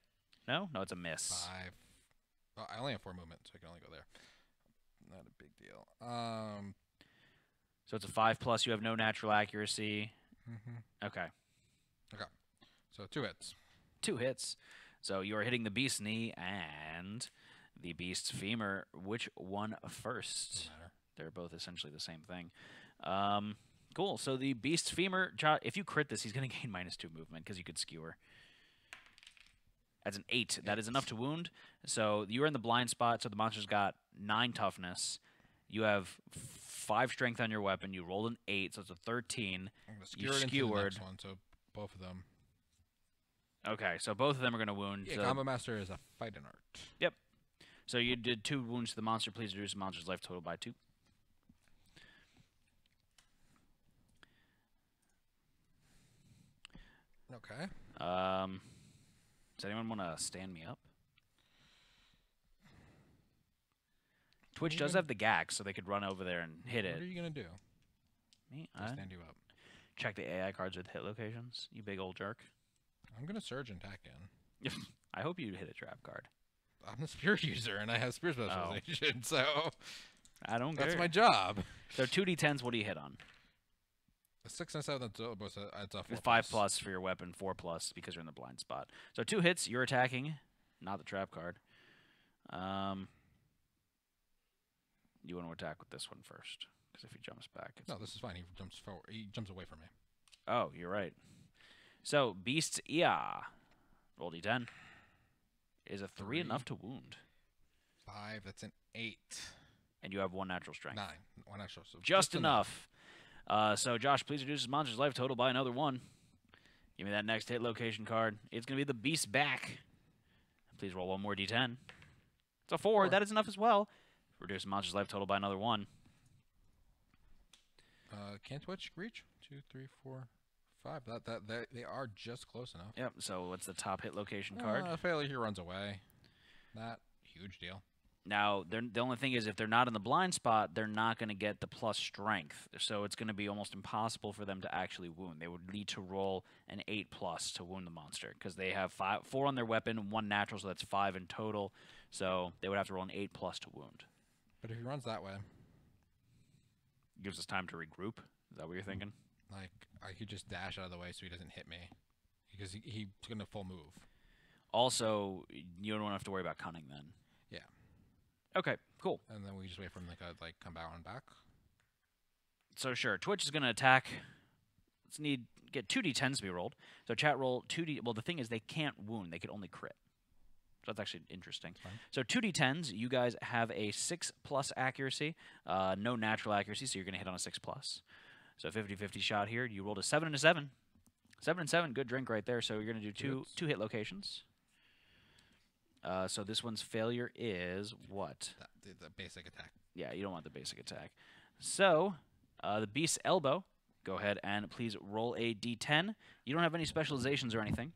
No? No, it's a miss. 5. Oh, I only have 4 movement, so I can only go there. Not a big deal. So it's a 5+. You have no natural accuracy. Okay. Okay. So 2 hits. 2 hits. So you are hitting the beast's knee and the beast's femur. Which one first? Doesn't matter. They're both essentially the same thing. Cool. So the beast's femur, if you crit this, he's going to gain -2 movement because you could skewer. That's an 8. That is enough to wound. So you're in the blind spot, so the monster's got 9 toughness. You have 5 strength on your weapon. You rolled an 8, so it's a 13. You skewered. Into the next one, so both of them. Okay, so both of them are going to wound. Yeah, so Combo Master is a fighting art. Yep. So you did 2 wounds to the monster. Please reduce the monster's life total by 2. Okay. Does anyone want to stand me up? Twitch does have the gags, so they could run over there and hit it. What are you going to do? Me? I'll stand you up. Check the AI cards with hit locations, you big old jerk. I'm going to surge and attack in. I hope you hit a trap card. I'm the spirit user, and I have spirit specialization, so... I don't care. That's my job. So 2d10s, what do you hit on? A 6 and a 7, it's a 4+. 5+ for your weapon, 4+ because you're in the blind spot. So 2 hits, you're attacking, not the trap card. You want to attack with this one first, because if he jumps back... No, this is fine. He jumps forward. He jumps away from me. Oh, you're right. So, Beast's Ia. Roll d10. Is a 3 enough to wound? 5, that's an 8. And you have 1 natural strength. 9. 1 natural. So just enough. So, Josh, please reduce his monster's life total by another 1. Give me that next hit location card. It's going to be the Beast's back. Please roll 1 more d10. It's a 4. That is enough as well. Reduce the monster's life total by another 1. Can't Twitch reach? 2, 3, 4, 5. They are just close enough. Yep. So what's the top hit location card? Failure, he runs away. Not huge deal. Now, the only thing is, if they're not in the blind spot, they're not going to get the plus strength. So it's going to be almost impossible for them to actually wound. They would need to roll an 8+ to wound the monster because they have 4 on their weapon, 1 natural, so that's 5 in total. So they would have to roll an 8+ to wound. But if he runs that way, gives us time to regroup. Is that what you're thinking? Like, I could just dash out of the way so he doesn't hit me, because he's gonna full move. Also, you don't have to worry about cunning then. Yeah. Okay, cool. And then we just wait for him to like come back on back. So sure, Twitch is going to attack. Let's get 2d10s to be rolled. So chat roll 2d. Well, the thing is they can't wound; they could only crit. So that's actually interesting. Fine. So 2d10s, you guys have a 6+ accuracy, no natural accuracy, so you're going to hit on a 6+. So 50-50 shot here. You rolled a 7 and a 7. 7 and 7, good drink right there. So you're going to do two hit locations. So this one's failure is what? The basic attack. Yeah, you don't want the basic attack. So the beast's elbow. Go ahead and please roll a d10. You don't have any specializations or anything.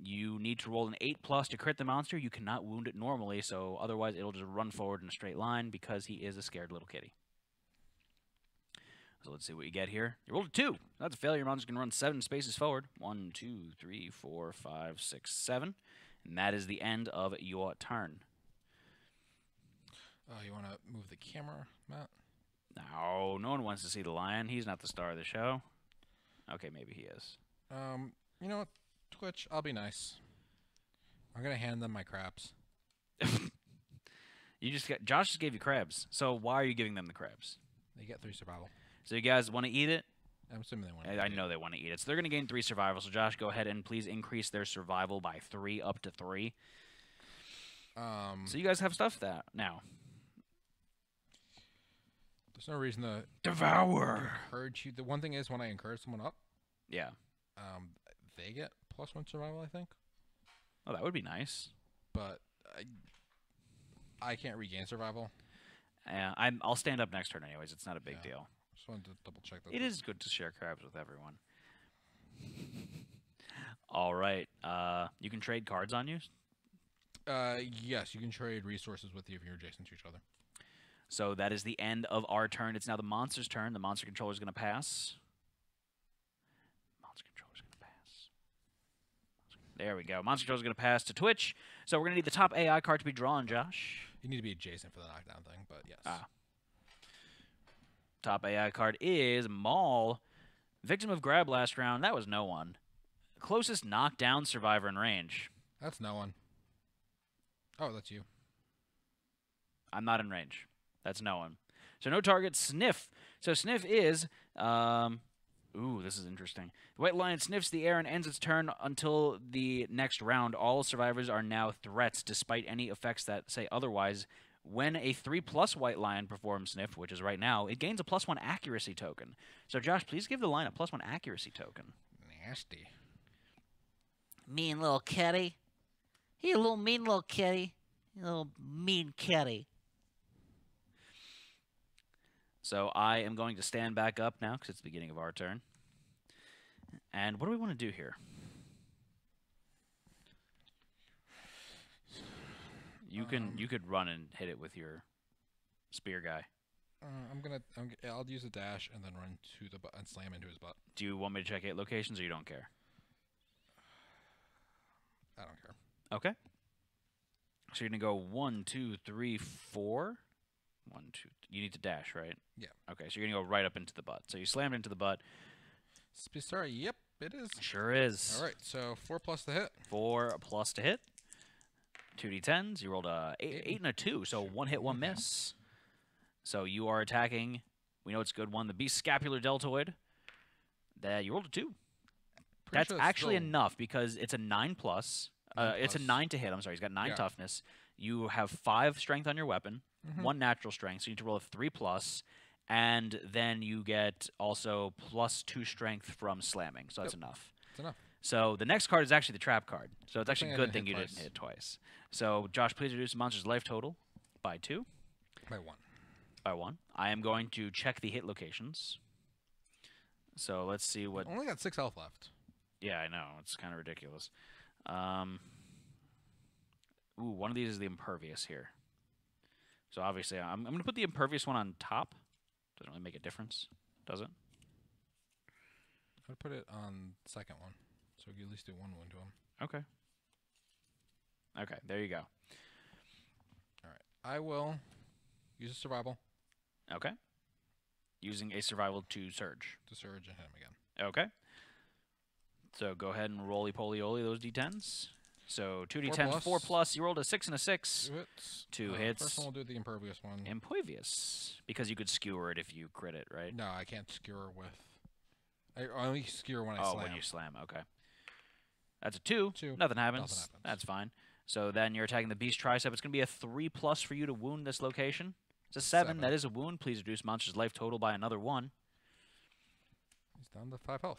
You need to roll an 8+ to crit the monster. You cannot wound it normally, so otherwise it'll just run forward in a straight line because he is a scared little kitty. So let's see what you get here. You rolled a 2. That's a failure. Your monster's going to run 7 spaces forward. 1, 2, 3, 4, 5, 6, 7. And that is the end of your turn. You want to move the camera, Matt? No, no one wants to see the lion. He's not the star of the show. Okay, maybe he is. You know what? Twitch, I'll be nice. I'm gonna hand them my crabs. Josh just gave you crabs. So why are you giving them the crabs? They get 3 survival. So you guys want to eat it? I'm assuming they want to. I know they want to eat it. So they're going to gain 3 survival. So Josh, go ahead and please increase their survival by 3 up to 3. So you guys have stuff that now. There's no reason to devour. Encourage you. The one thing is when I encourage someone up, yeah, they get +1 survival, I think. Oh, that would be nice. But I can't regain survival. I'll stand up next turn anyways. It's not a big deal. Just wanted to double check that. It is good to share crabs with everyone. All right. You can trade cards on you? Yes, you can trade resources with you if you're adjacent to each other. So that is the end of our turn. It's now the monster's turn. The monster controller is going to pass. Monster controller is going to pass. There we go. Monster controller is going to pass to Twitch. So we're going to need the top AI card to be drawn, Josh. You need to be adjacent for the knockdown thing, but yes. Top AI card is Maul. Victim of grab last round. That was no one. Closest knockdown survivor in range. That's no one. Oh, that's you. I'm not in range. That's no one. So no target. Sniff. So Sniff is... ooh, this is interesting. The White Lion sniffs the air and ends its turn until the next round. All survivors are now threats, despite any effects that say otherwise. When a 3+ White Lion performs Sniff, which is right now, it gains a +1 accuracy token. So Josh, please give the lion a +1 accuracy token. Nasty. Mean little kitty. You little mean little kitty. You little mean kitty. So I am going to stand back up now because it's the beginning of our turn. And what do we want to do here? You could run and hit it with your spear guy. I'll use a dash and then run to the butt and slam into his butt. Do you want me to check 8 locations or you don't care? I don't care. Okay. So you're gonna go 1, 2, 3, 4. 1, 2. You need to dash, right? Yeah. Okay, so you're gonna go right up into the butt. So you slammed into the butt. Sorry. Yep, it is. Sure is. All right. So 4+ to hit. 4+ to hit. 2d10s. You rolled a 8 and a 2, so 1 hit, 1 miss. So you are attacking. We know it's a good one. The beast scapular deltoid. That you rolled a 2. That's actually enough because it's a 9+. It's a 9 to hit. I'm sorry. He's got 9 toughness. You have 5 strength on your weapon, 1 natural strength. So you need to roll a 3+, and then you get also +2 strength from slamming. So that's enough. That's enough. So the next card is actually the trap card. So it's actually a good thing you didn't hit it twice. So Josh, please reduce the monster's life total by 2. By 1. By 1. I am going to check the hit locations. So let's see what... Only got 6 health left. Yeah, I know. It's kind of ridiculous. Ooh, one of these is the impervious here. So obviously, I'm going to put the impervious one on top. Doesn't really make a difference, does it? I'd put it on the second one, so you at least do 1 wound to him. Okay. Okay, there you go. All right. I will use a survival. Okay. Using a survival to surge. To surge and hit him again. Okay. So go ahead and roly-poly-oly those d10s. So 2d10, 4+. 4+. You rolled a 6 and a 6. 2 hits. Two hits. First one will do the impervious one. Impervious. Because you could skewer it if you crit it, right? No, I can't skewer with. I only skewer when I Oh, slam. when you slam. Okay. That's a 2. 2. Nothing happens. Nothing happens. That's fine. So then you're attacking the beast tricep. It's going to be a 3+ for you to wound this location. It's a 7. That is a wound. Please reduce monster's life total by another 1. He's down to 5 health.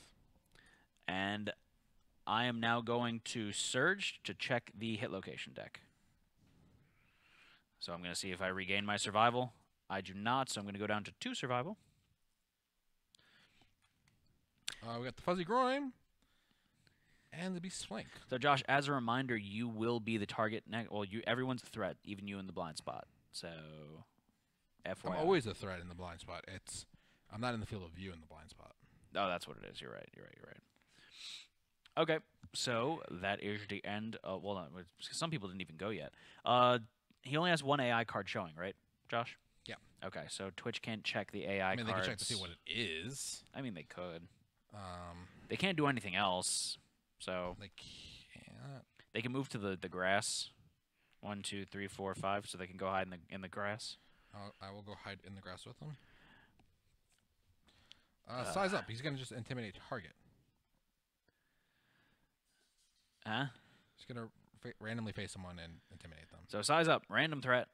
And I am now going to Surge to check the hit location deck. So I'm going to see if I regain my survival. I do not, so I'm going to go down to 2 survival. We got the fuzzy groin and the beast's flank. So Josh, as a reminder, you will be the target. Well, everyone's a threat, even you in the blind spot. So, FYI. I'm always a threat in the blind spot. I'm not in the field of view in the blind spot. Oh, that's what it is. You're right. You're right. Okay, so that is the end. Well, no, some people didn't even go yet. He only has 1 AI card showing, right, Josh? Yeah. Okay, so Twitch can't check the AI I mean, cards. they can check to see what it is. I mean, they could. Um, They can't do anything else, so they can't. they can move to the grass. 1, 2, 3, 4, 5, so they can go hide in the grass. I will go hide in the grass with them. Size up. He's gonna just intimidate target. Huh? He's gonna randomly face someone and intimidate them. So size up, random threat,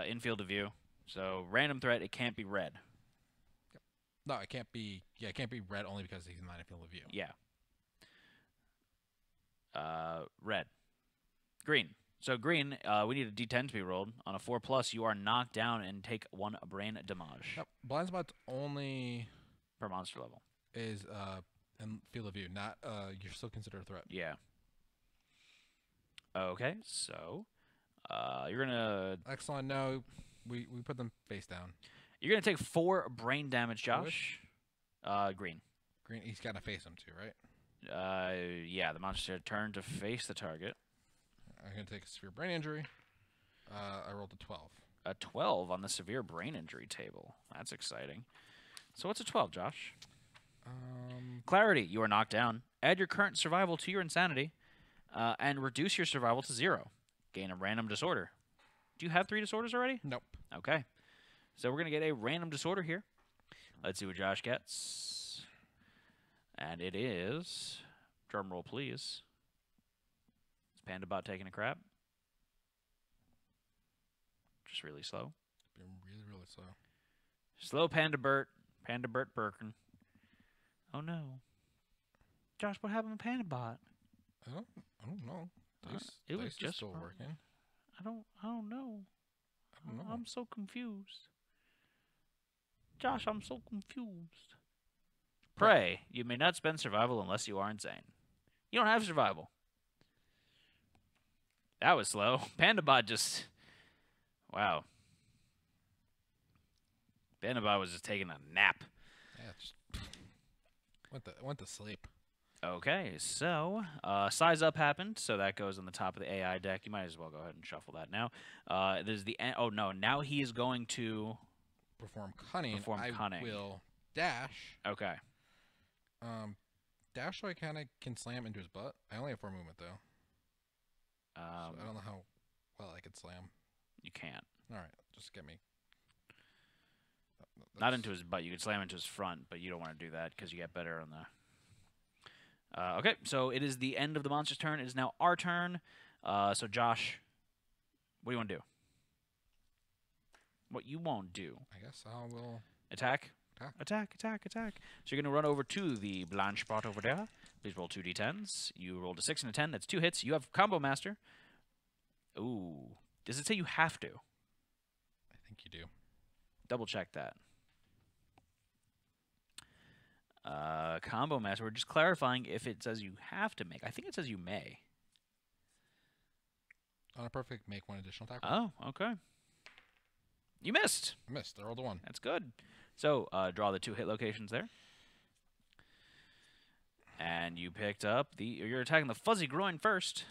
in field of view. So random threat, it can't be red. No, it can't be. Yeah, it can't be red only because he's not in field of view. Yeah. Red. Green. So green, we need a D10 to be rolled. On a 4+, you are knocked down and take 1 brain damage Yep. Blind spot's only per monster level. is in field of view. Not you're still considered a threat. Yeah. Okay, so you're gonna Excellent. No, we put them face down. you're gonna take 4 brain damage, Josh. Green. Green. He's gotta face him too, right? Yeah, the monster turn to face the target. I'm gonna take a severe brain injury. I rolled a 12. A 12 on the severe brain injury table. That's exciting. So what's a 12, Josh? Clarity. You are knocked down. Add your current survival to your insanity, and reduce your survival to 0. Gain a random disorder. Do you have 3 disorders already? Nope. Okay. So we're going to get a random disorder here. Let's see what Josh gets. And it is... Drum roll, please. Is PandaBot taking a crap? Just really slow. Been really slow. Slow PandaBert. PandaBert Birkin. Oh no. Josh, what happened to PandaBot? I don't know. It was Dice is just still fine. working. I don't know. I don't know. I'm so confused. Josh, I'm so confused. Pray, you may not spend survival unless you are insane. You don't have survival. That was slow. PandaBot just... Wow. PandaBot was just taking a nap. Yeah, just went to sleep. Okay, so size up happened, so that goes on the top of the AI deck. You might as well go ahead and shuffle that now. There's the oh no, now he is going to Perform cunning. Perform cunning. I will dash. okay. Dash so I kind of can slam into his butt. I only have 4 movement though. So I don't know how well I could slam. You can't. All right, just get me. Not into his butt. You could slam into his front, but you don't want to do that because you get better on the. Okay, so it is the end of the monster's turn. It is now our turn. So Josh, what do you want to do? What you won't do? I guess I will Attack. attack. Attack. So you're going to run over to the blind spot over there. Please roll 2 d10s. You rolled a 6 and a 10. That's 2 hits. You have Combo Master. Ooh. Does it say you have to? I think you do. Double check that. Combo Master. We're just clarifying if it says you have to make. I think it says you may. On a perfect, make 1 additional attack. Oh, okay. You missed. I missed. I rolled a 1. That's good. So, draw the 2 hit locations there. And you picked up you're attacking the fuzzy groin first.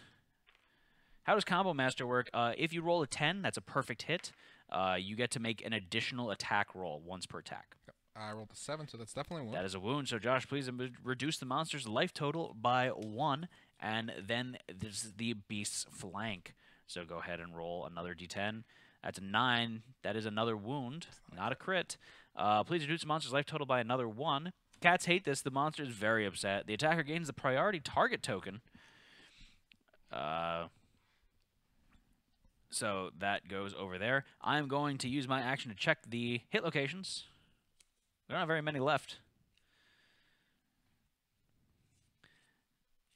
How does Combo Master work? If you roll a 10, that's a perfect hit. You get to make an additional attack roll once per attack. I rolled a 7, so that's definitely a wound. That is a wound. So, Josh, please reduce the monster's life total by 1. And then this is the beast's flank. So go ahead and roll another d10. That's a 9. That is another wound, not a crit. Please reduce the monster's life total by another 1. Cats hate this. The monster is very upset. The attacker gains the priority target token. So that goes over there. I'm going to use my action to check the hit locations. We don't have very many left.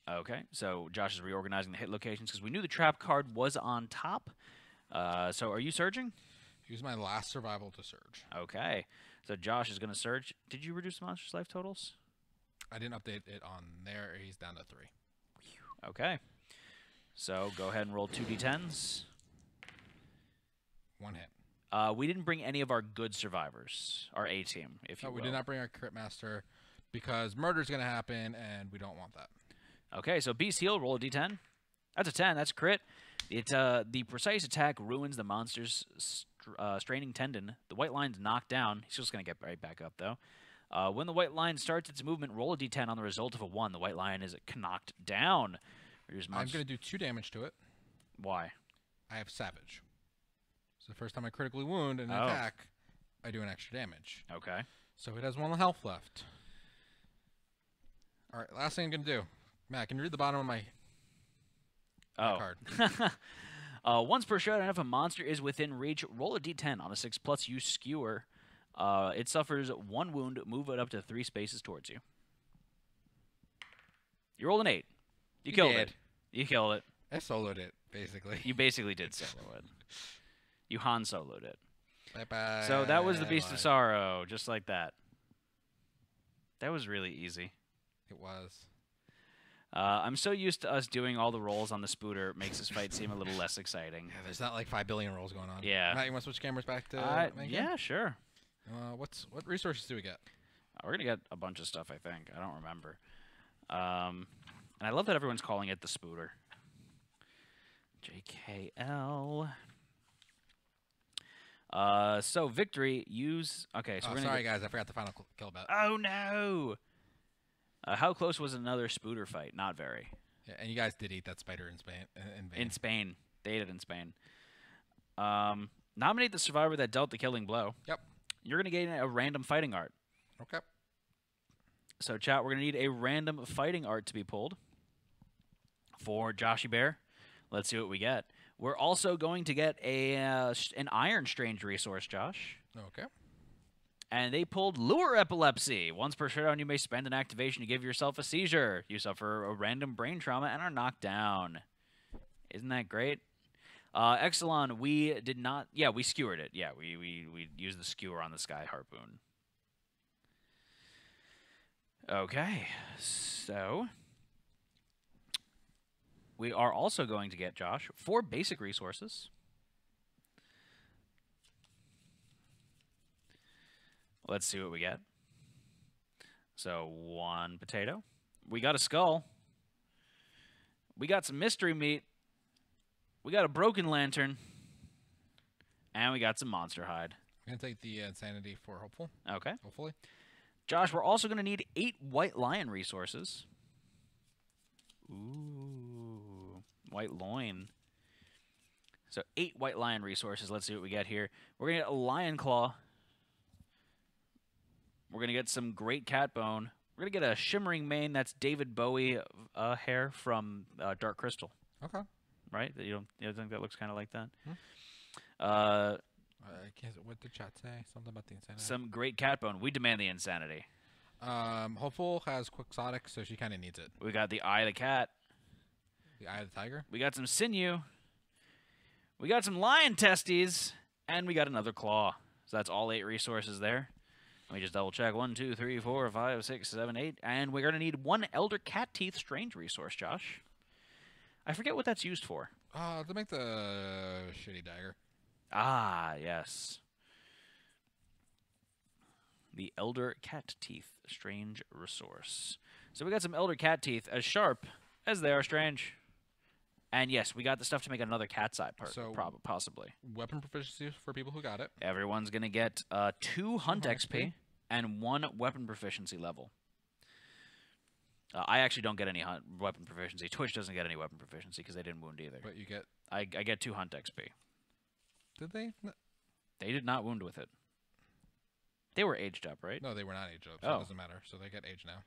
Okay, so Josh is reorganizing the hit locations because we knew the trap card was on top. So are you surging? Use my last survival to surge. Okay, so Josh is going to surge. Did you reduce the monster's life totals? I didn't update it on there. He's down to 3. Okay, so go ahead and roll 2d10s. 1 hit. We didn't bring any of our good survivors, our A team, if you will. We did not bring our crit master because murder's going to happen, and we don't want that. Okay, so Beast Heal, roll a d10. That's a 10. That's crit. The precise attack ruins the monster's straining tendon. The white line's knocked down. He's just going to get right back up, though. When the white line starts its movement, roll a d10 on the result of a 1. The white line is knocked down. I'm going to do 2 damage to it. Why? I have Savage. So the first time I critically wound an attack, I do an extra damage. Okay. So it has 1 health left. All right, last thing I'm going to do. Matt, can you read the bottom of my card? Once per showdown, if a monster is within reach, roll a d10. On a 6+, use Skewer. It suffers 1 wound. Move it up to 3 spaces towards you. You rolled an 8. You killed it. You killed it. I soloed it, basically. You basically did solo it. You Han Soloed it. Bye-bye. So that was the Beast of Sorrow, just like that. That was really easy. It was. I'm so used to us doing all the rolls on the Spooter, it makes this fight seem a little less exciting. Yeah, there's not like 5 billion rolls going on. Yeah. Matt, you want to switch cameras back to yeah, sure. What resources do we get? We're going to get a bunch of stuff, I think. I don't remember. And I love that everyone's calling it the Spooter. JKL. So victory, use... Okay, so we're gonna sorry, guys. I forgot the final kill bet. Oh, no! How close was another Spooter fight? Not very. Yeah, and you guys did eat that spider in Spain. In Spain. They ate it in Spain. Nominate the survivor that dealt the killing blow. Yep. You're going to get a random fighting art. Okay. So, chat, we're going to need a random fighting art to be pulled for Joshy Bear. Let's see what we get. We're also going to get an Iron Strange resource, Josh. Okay. And they pulled Lure Epilepsy. Once per showdown, you may spend an activation to give yourself a seizure. You suffer a random brain trauma and are knocked down. Isn't that great? Exelon, we did not... Yeah, we skewered it. Yeah, we used the skewer on the Sky Harpoon. Okay, so... We are also going to get, Josh, 4 basic resources. Let's see what we get. So, 1 potato. We got a skull. We got some mystery meat. We got a broken lantern. And we got some monster hide. I'm going to take the insanity for hopeful. Okay. Hopefully. Josh, we're also going to need 8 white lion resources. Ooh. White loin. So 8 white lion resources. Let's see what we get here. We're going to get a lion claw. We're going to get some great cat bone. We're going to get a shimmering mane. That's David Bowie hair from Dark Crystal. Okay. Right? You don't think that looks kind of like that? What did chat say? Something about the insanity? Some great cat bone. We demand the insanity. Hopeful has quixotic, so she kind of needs it. We got the eye of the cat. The eye of the tiger? We got some sinew. We got some lion testes. And we got another claw. So that's all 8 resources there. Let me just double check. 1, 2, 3, 4, 5, 6, 7, 8. And we're going to need 1 elder cat teeth strange resource, Josh. I forget what that's used for. To make the shitty dagger. Ah, yes. The elder cat teeth strange resource. So we got some elder cat teeth as sharp as they are strange. And yes, we got the stuff to make another cat's eye part, possibly. Weapon proficiency for people who got it. Everyone's going to get 2 hunt XP. and 1 weapon proficiency level. I actually don't get any weapon proficiency. Twitch doesn't get any weapon proficiency because they didn't wound either. But you get... I get 2 hunt XP. Did they? No. They did not wound with it. They were aged up, right? No, they were not aged up, so Oh. it doesn't matter. So they get aged now.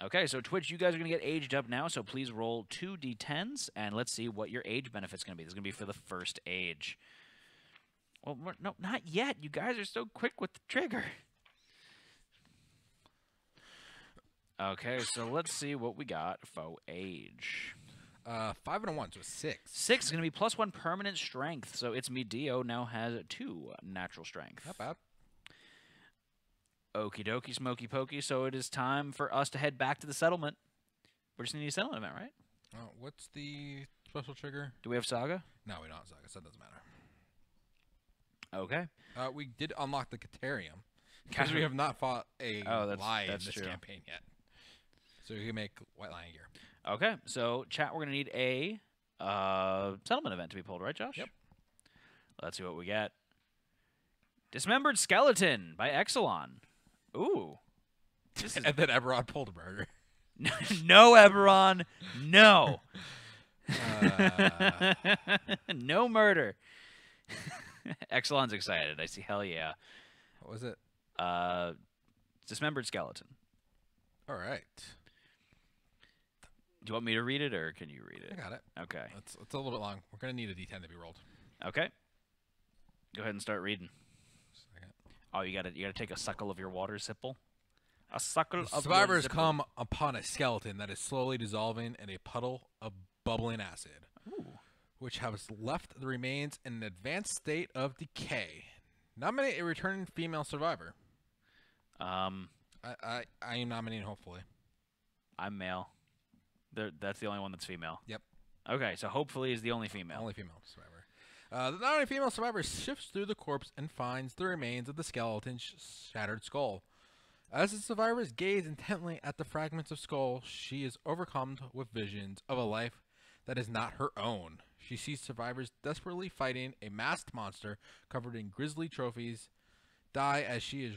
Okay, so Twitch, you guys are going to get aged up now, so please roll 2 d10s, and let's see what your age benefit's going to be. This is going to be for the first age. Well, no, not yet. You guys are so quick with the trigger. Okay, so let's see what we got for age. 5 and a 1, so 6. 6 is going to be +1 permanent strength, so it's me, Dio, now has 2 natural strength. Not bad. Okie dokie, smoky pokey. So it is time for us to head back to the settlement. We're just going to need a settlement event, right? What's the special trigger? Do we have Saga? No, we don't have Saga, so that doesn't matter. Okay. We did unlock the Caterium, because we have not fought a lion in this true. campaign yet. So we can make White Lion gear. Okay. So, chat, we're going to need a settlement event to be pulled, right, Josh? Yep. Let's see what we get. Dismembered Skeleton by Exelon. Ooh. This is And then Eberron pulled a murder. no, Eberron. No. No murder. Exelon's excited. I see. Hell yeah. What was it? Dismembered Skeleton. All right. Do you want me to read it, or can you read it? I got it. Okay. It's a little bit long. We're going to need a D10 to be rolled. Okay. Go ahead and start reading. Second. Oh, you gotta take a suckle of your water sipple. A suckle of your Survivors zipple. come upon a skeleton that is slowly dissolving in a puddle of bubbling acid, Ooh. which has left the remains in an advanced state of decay. Nominate a returning female survivor. Um, I am nominating, hopefully. I'm male. That's the only one that's female. Yep. Okay, so hopefully is the only female. Only female survivor. The nominated female survivor shifts through the corpse and finds the remains of the skeleton's shattered skull. As the survivors gaze intently at the fragments of skull, she is overcome with visions of a life that is not her own. She sees survivors desperately fighting a masked monster covered in grisly trophies die as she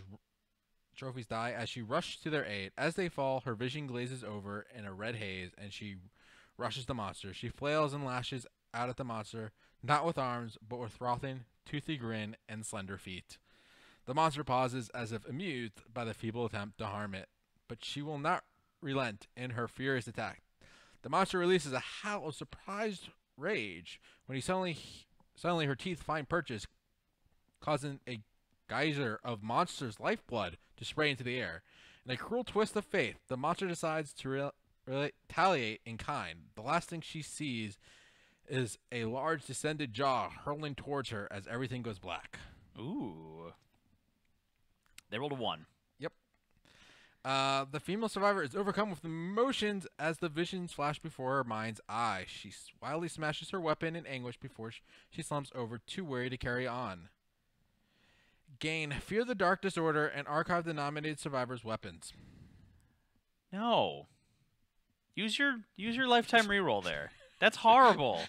rush to their aid. As they fall, her vision glazes over in a red haze, and she rushes the monster. She flails and lashes out at the monster, not with arms, but with frothing, toothy grin and slender feet. The monster pauses as if amused by the feeble attempt to harm it, but she will not relent in her furious attack. The monster releases a howl of surprised rage when suddenly her teeth find purchase, causing a geyser of monster's lifeblood to spray into the air. In a cruel twist of fate, the monster decides to retaliate in kind. The last thing she sees is a large descended jaw hurling towards her as everything goes black. Ooh. They rolled a 1. Yep. The female survivor is overcome with emotions as the visions flash before her mind's eye. She wildly smashes her weapon in anguish before she slumps over, too weary to carry on. Gain Fear the Dark Disorder and archive the nominated survivor's weapons. No. Use your lifetime reroll there. That's horrible.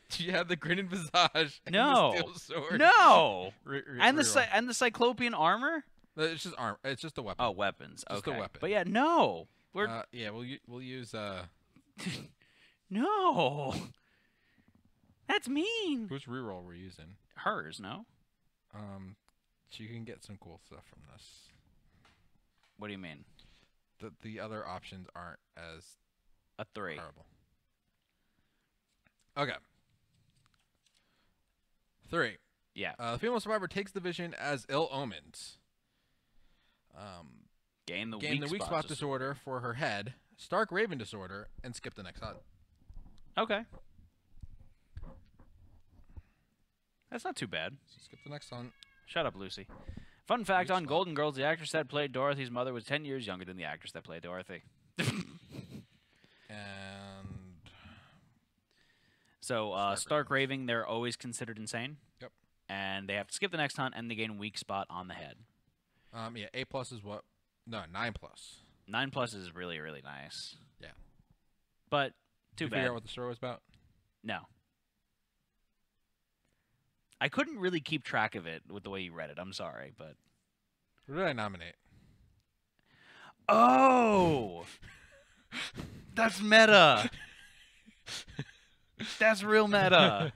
She had the grinning visage. And No. the steel sword. No. And Reroll. the cyclopean armor? It's just arm. It's just a weapon. Oh, weapons. Just a Okay. weapon. But yeah, no. Yeah, we'll use No. That's mean. whose reroll we're using. Hers, no? So you can get some cool stuff from this. What do you mean? The other options aren't as A 3. horrible. Okay. 3. Yeah. The female survivor takes the vision as ill omens. Gain the Gain weak the weak spot disorder for her head, Stark Raven disorder, and skip the next hunt. Okay. That's not too bad. So skip the next hunt. Shut up, Lucy. Fun fact Weak on spot. Golden Girls, the actress that played Dorothy's mother was 10 years younger than the actress that played Dorothy. And So, Stark Stark Ravens. Raving, they're always considered insane. Yep. And they have to skip the next hunt, and they gain weak spot on the head. yeah, A+ is what? No, 9+. 9+ is really, really nice. Yeah. But, Did too you bad. figure out what the story was about? No. I couldn't really keep track of it with the way you read it. I'm sorry, but What did I nominate? Oh! That's meta. That's real meta.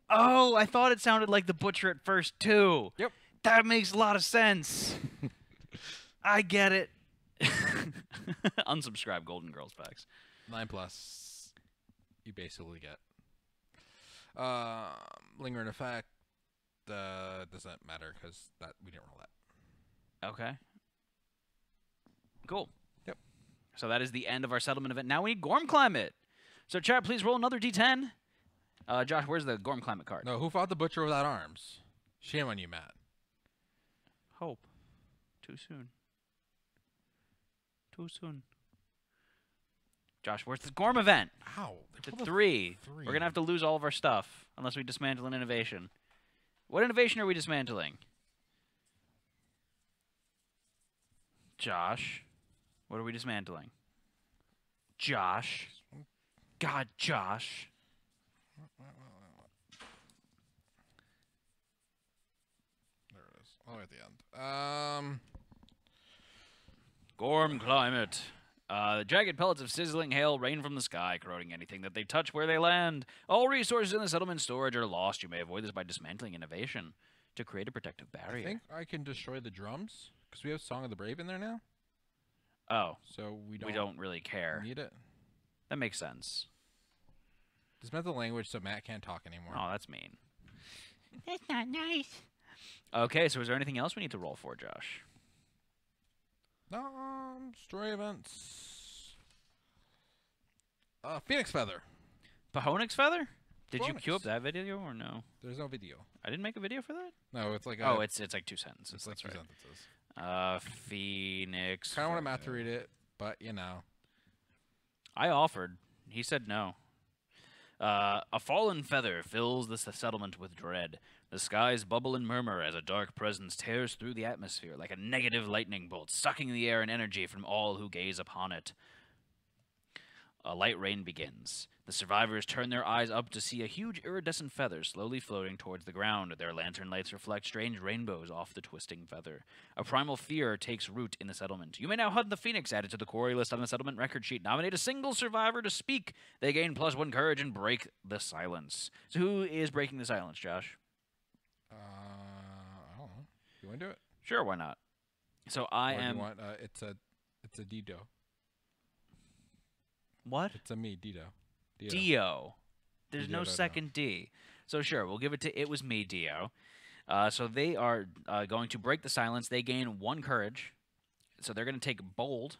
Oh, I thought it sounded like the butcher at first, too. Yep. That makes a lot of sense. I get it. Unsubscribe Golden Girls packs. 9+. You basically get. Lingering effect. Doesn't matter because that we didn't roll that. Okay. Cool. Yep. So that is the end of our settlement event. Now we need Gorm Climate. So chat, please roll another D10. Josh, where's the Gorm Climate card? No, who fought the butcher without arms? Shame on you, Matt. Hope. Too soon. Too soon. Josh, where's the Gorm event? Ow. It's at 3. We're going to have to lose all of our stuff unless we dismantle an innovation. What innovation are we dismantling? Josh. What are we dismantling? Josh. God, Josh. There it is. Oh, at the end. Gorm Climate. Jagged pellets of sizzling hail rain from the sky, corroding anything that they touch where they land. All resources in the settlement storage are lost. You may avoid this by dismantling innovation to create a protective barrier. I think I can destroy the drums because we have Song of the Brave in there now. Oh, So we don't really care. need it. That makes sense. Dismantle the language so Matt can't talk anymore. Oh, that's mean. That's not nice. Okay, so is there anything else we need to roll for, Josh? Story events. Phoenix Feather. Pahonix Feather? Did you queue up Pahonix. that video or no? There's no video. I didn't make a video for that? No, it's like Oh, it's like 2 sentences. it's like That's two right. sentences. Phoenix. Kind of wanted Matt to Feather. read it, but you know. I offered. He said no. A fallen feather fills the settlement with dread. The skies bubble and murmur as a dark presence tears through the atmosphere like a negative lightning bolt, sucking the air and energy from all who gaze upon it. A light rain begins. The survivors turn their eyes up to see a huge iridescent feather slowly floating towards the ground. Their lantern lights reflect strange rainbows off the twisting feather. A primal fear takes root in the settlement. You may now hunt the phoenix added to the quarry list on the settlement record sheet. Nominate a single survivor to speak. They gain +1 courage and break the silence. So who is breaking the silence, Josh? I don't know. You want to do it? Sure, why not? So I Or do am... you want, it's a Dido. What? It's a me, Dido. Dio. There's no Dio. second D. So sure, we'll give it to It Was Me, Dio. So they are going to break the silence. They gain 1 courage. So they're going to take bold.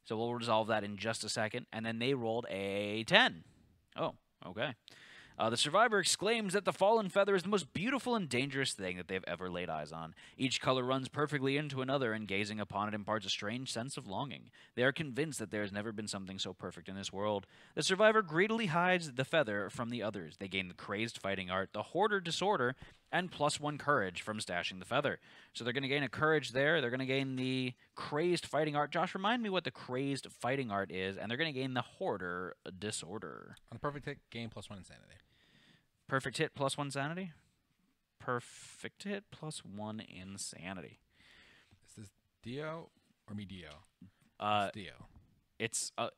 So we'll resolve that in just a second. And then they rolled a 10. Oh, okay. The survivor exclaims that the fallen feather is the most beautiful and dangerous thing that they've ever laid eyes on. Each color runs perfectly into another, and gazing upon it imparts a strange sense of longing. They are convinced that there has never been something so perfect in this world. The survivor greedily hides the feather from the others. They gain the crazed fighting art, the hoarder disorder, and +1 courage from stashing the feather. So they're going to gain a courage there. They're going to gain the crazed fighting art. Josh, remind me what the crazed fighting art is, and they're going to gain the hoarder disorder. On a perfect hit, gain +1 insanity. Perfect hit +1 sanity? Perfect hit +1 insanity. Is this Dio or me, Dio? It's Dio.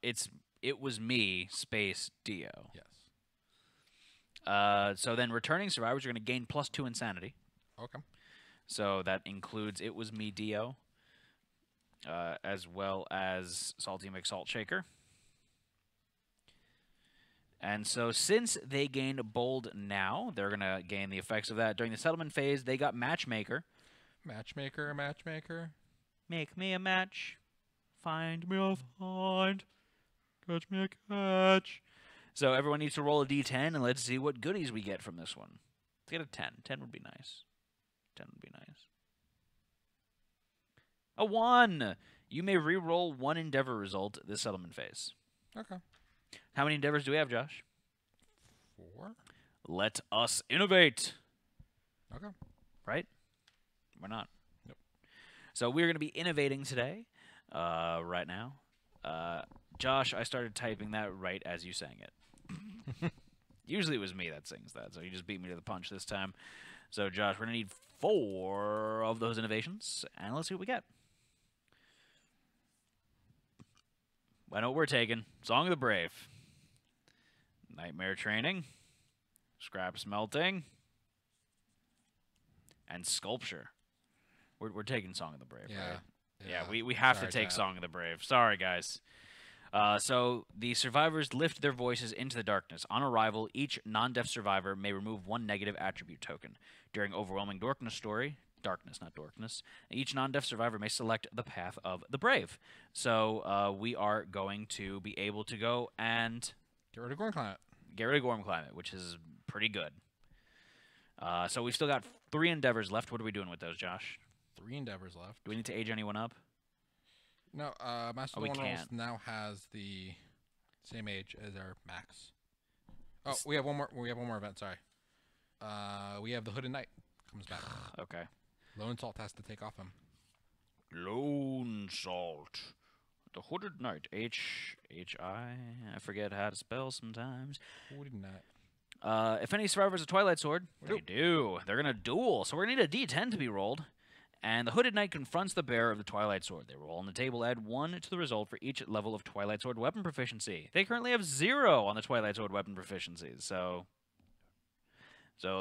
It's It Was Me space Dio. Yes. So then returning survivors are going to gain +2 insanity. Okay. So that includes It Was Me Dio, as well as Salty McSalt Shaker. And so since they gained Bold now, they're going to gain the effects of that. During the settlement phase, they got Matchmaker. Matchmaker. Make me a match. Find me a find. Catch me a catch. So everyone needs to roll a d10, and let's see what goodies we get from this one. Let's get a 10. 10 would be nice. 10 would be nice. A 1! You may re-roll 1 endeavor result this settlement phase. Okay. How many endeavors do we have, Josh? 4. Let us innovate. Okay. Right? Why not? Nope. So we're going to be innovating today, right now. Josh, I started typing that right as you sang it. Usually it was me that sings that, so you just beat me to the punch this time. So, Josh, we're going to need 4 of those innovations, and let's see what we get. I know what we're taking. Song of the Brave. Nightmare Training. Scrap Smelting. And Sculpture. We're taking Song of the Brave, right? Yeah, we have to take Song of the Brave. Sorry, guys. So the survivors lift their voices into the darkness. On arrival, each non-deaf survivor may remove 1 negative attribute token. During Overwhelming Darkness, not Dorkness, each non-deaf survivor may select the path of the brave. So we are going to be able to go and Get rid of Gorm Climate. Get rid of Gorm Climate, which is pretty good. So we've still got 3 endeavors left. What are we doing with those, Josh? 3 endeavors left. Do we need to age anyone up? No, Master we One Rolls can't. now has the same age as our max. Oh, we have one more. We have one more event. Sorry. We have the Hooded Knight comes back. Okay. Lone Salt has to take off him. Lone Salt. The Hooded Knight. H-I. I forget how to spell sometimes. Hooded Knight. If any survivors of Twilight Sword, they do. They're going to duel. So we're going to need a D10 to be rolled. And the Hooded Knight confronts the bearer of the Twilight Sword. They roll on the table, add 1 to the result for each level of Twilight Sword weapon proficiency. They currently have 0 on the Twilight Sword weapon proficiencies. So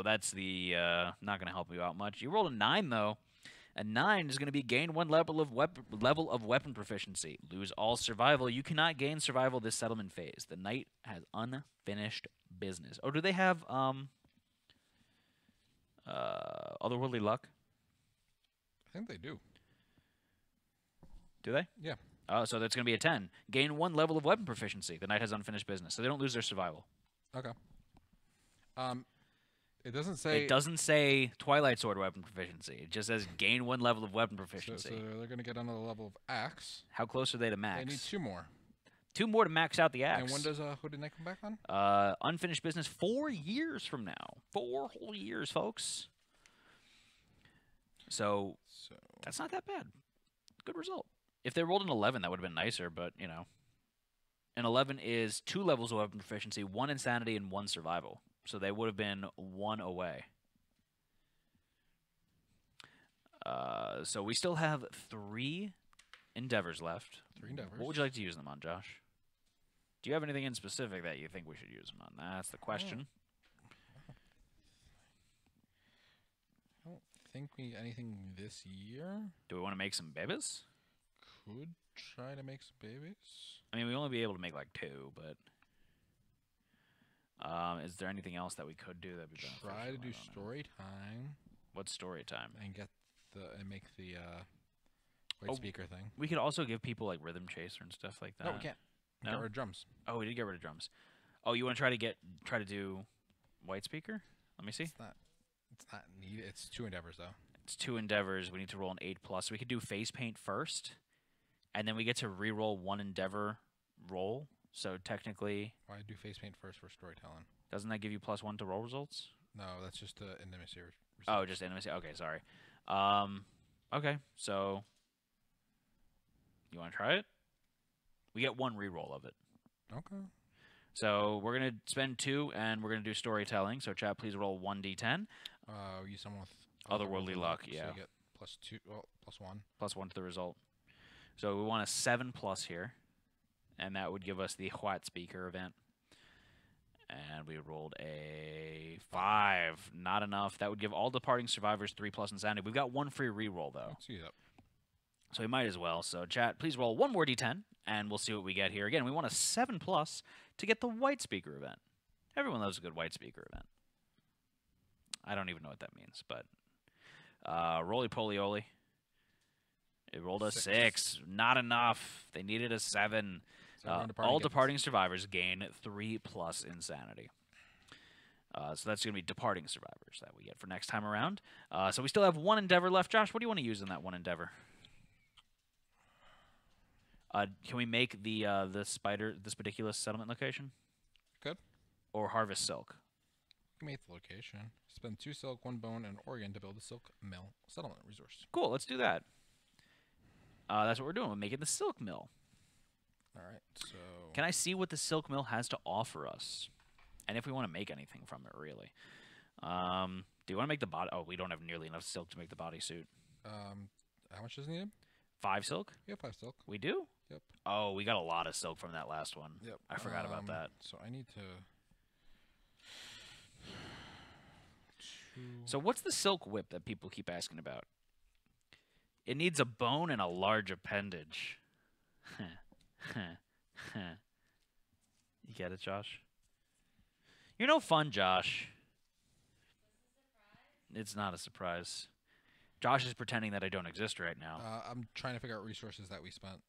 that's the not going to help you out much. You rolled a 9 though. A 9 is going to be gain 1 level of weapon proficiency. Lose all survival. You cannot gain survival this settlement phase. The knight has unfinished business. Oh, do they have otherworldly luck? I think they do. Do they? Yeah. So that's going to be a 10. Gain 1 level of weapon proficiency. The knight has unfinished business, so they don't lose their survival. Okay. It doesn't say. It doesn't say Twilight Sword weapon proficiency. It just says gain 1 level of weapon So, proficiency. so they're going to get another level of axe. How close are they to max? They need 2 more. 2 more to max out the axe. And when does Hooded Knight come back on? Unfinished business 4 years from now. 4 whole years, folks. So that's not that bad. Good result. If they rolled an 11, that would have been nicer, but, you know. An 11 is 2 levels of weapon proficiency, 1 insanity, and 1 survival. So they would have been 1 away. So we still have 3 endeavors left. 3 endeavors. What would you like to use them on, Josh? Do you have anything in specific that you think we should use them on? That's the question. I don't think we need anything this year. Do we want to make some babies? Could try to make some babies. I mean, we only be able to make like 2, but is there anything else that we could do that'd be beneficial? Try to do I don't know. story time What's story time? and make the white speaker thing. We could also give people like rhythm chaser and stuff like that. No, we can't. No? Get rid of drums. Oh, we did get rid of drums. Oh, you want to try to do white speaker? Let me see. It's not needed. It's 2 endeavors though. It's 2 endeavors. We need to roll an 8+. We could do face paint first, and then we get to re-roll 1 endeavor roll. So technically, Why do face paint first for storytelling? doesn't that give you +1 to roll results? No, that's just the intimacy. Oh, just intimacy. Okay, sorry. Okay, so you want to try it? We get 1 re-roll of it. Okay. So we're gonna spend 2, and we're gonna do storytelling. So chat, please roll 1d10. Use someone with Otherworldly luck, so yeah. you get +2. Well, +1. +1 to the result. So we want a 7+ here, and that would give us the white speaker event. And we rolled a 5. Not enough. That would give all departing survivors 3+ insanity. We've got 1 free reroll though, Let's use up. so we might as well. So chat, please roll 1 more d10, and we'll see what we get here. Again, we want a 7+ to get the white speaker event. Everyone loves a good white speaker event. I don't even know what that means, but roly-poly-oly. It rolled a 6. Not enough. They needed a 7. So everyone All gets- departing survivors gain 3+ insanity. So that's going to be departing survivors that we get for next time around. So we still have 1 endeavor left. Josh, what do you want to use in that 1 endeavor? Can we make this ridiculous settlement location? Good. Or harvest silk? We made the location. Spend 2 silk, 1 bone, and organ to build a silk mill settlement resource. Cool, let's do that. That's what we're doing. We're making the silk mill. All right. So Can I see what the silk mill has to offer us? And if we want to make anything from it, really. Do you want to make the body? Oh, we don't have nearly enough silk to make the bodysuit. How much is needed? 5 silk? Yeah, 5 silk. We do? Yep. Oh, we got a lot of silk from that last one. Yep. I forgot about that. So I need to. So what's the silk whip that people keep asking about? It needs a bone and a large appendage. You get it, Josh? You're no fun, Josh. It's not a surprise. Josh is pretending that I don't exist right now. I'm trying to figure out resources that we spent.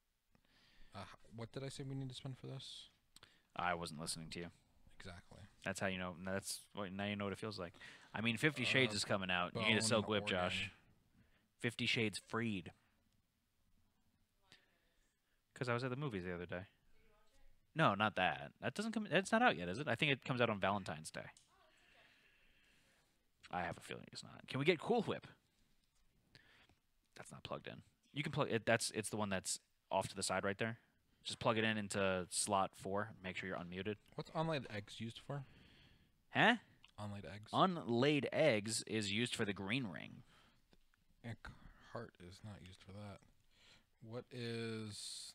What did I say we need to spend for this? I wasn't listening to you. Exactly. That's how you know. Now you know what it feels like. I mean, 50 Shades is coming out. You need a bone silk whip, organ. Josh. 50 Shades Freed. Because I was at the movies the other day. No, not that. That doesn't come. It's not out yet, is it? I think it comes out on Valentine's Day. I have a feeling it's not. Can we get Cool Whip? That's not plugged in. You can plug it. It's the one that's off to the side right there. Just plug it in into slot 4. Make sure you're unmuted. What's unlaid eggs used for? Huh? Unlaid eggs. Unlaid eggs is used for the green ring. And heart is not used for that. What is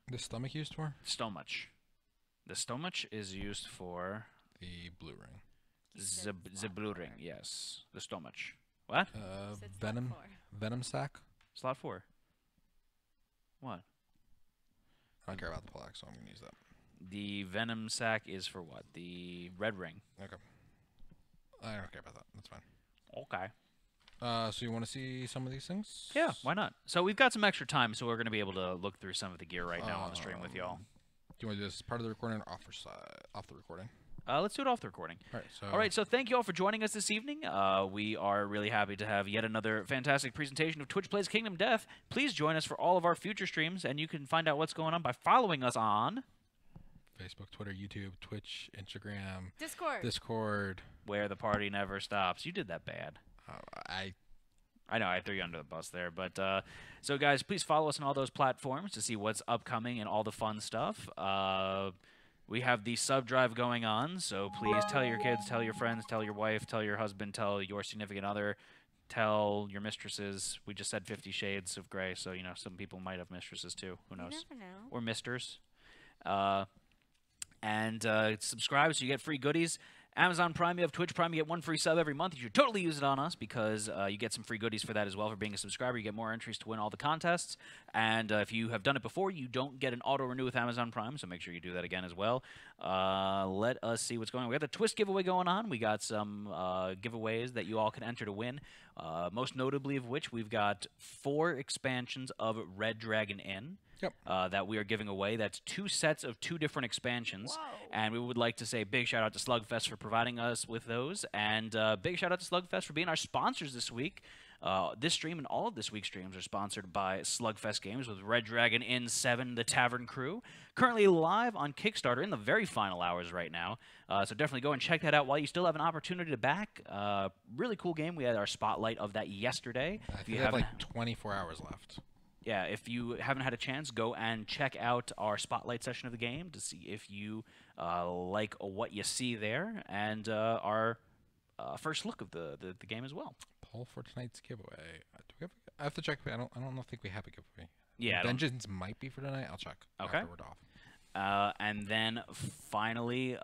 the stomach used for? Stomach. The stomach is used for The blue ring. the blue ring. Yes, the stomach. What? Said slot Venom. 4. Venom sac. Slot 4. What? I don't care about the plaque, so I'm gonna use that. The venom sac is for what? The red ring. Okay. I don't care about that. That's fine. Okay. So you want to see some of these things? Yeah, why not? So we've got some extra time, so we're going to be able to look through some of the gear right now on the stream with y'all. Do you want to do this as part of the recording or off the recording? Let's do it off the recording. All right, so thank you all for joining us this evening. We are really happy to have yet another fantastic presentation of Twitch Plays Kingdom Death. Please join us for all of our future streams, and you can find out what's going on by following us on Facebook, Twitter, YouTube, Twitch, Instagram, Discord. Where the Party Never Stops. You did that bad. I know, I threw you under the bus there. But so, guys, please follow us on all those platforms to see what's upcoming and all the fun stuff. We have the sub drive going on, so please tell your kids, tell your friends, tell your wife, tell your husband, tell your significant other, tell your mistresses. We just said 50 Shades of Grey, so, you know, some people might have mistresses too. Who knows? You never know. Or misters. And subscribe so you get free goodies. Amazon Prime, you have Twitch Prime, you get 1 free sub every month. You should totally use it on us because you get some free goodies for that as well for being a subscriber. You get more entries to win all the contests. And if you have done it before, you don't get an auto-renew with Amazon Prime, so make sure you do that again as well. Let us see what's going on. We got the Twist giveaway going on. We got some giveaways that you all can enter to win, most notably of which we've got 4 expansions of Red Dragon Inn. Yep. That we are giving away. That's 2 sets of 2 different expansions. Whoa. And we would like to say big shout out to Slugfest for providing us with those. And big shout out to Slugfest for being our sponsors this week. This stream and all of this week's streams are sponsored by Slugfest Games with Red Dragon Inn 7, the Tavern Crew. Currently live on Kickstarter in the very final hours right now. So definitely go and check that out while you still have an opportunity to back. Really cool game. We had our spotlight of that yesterday. I think we have like 24 hours left. Yeah, if you haven't had a chance, go and check out our spotlight session of the game to see if you like what you see there, and our first look of the game as well. Poll for tonight's giveaway. Do we have I have to check. I don't think we have a giveaway. Yeah, Vengeance might be for tonight. I'll check. Okay. After we're off. And then finally,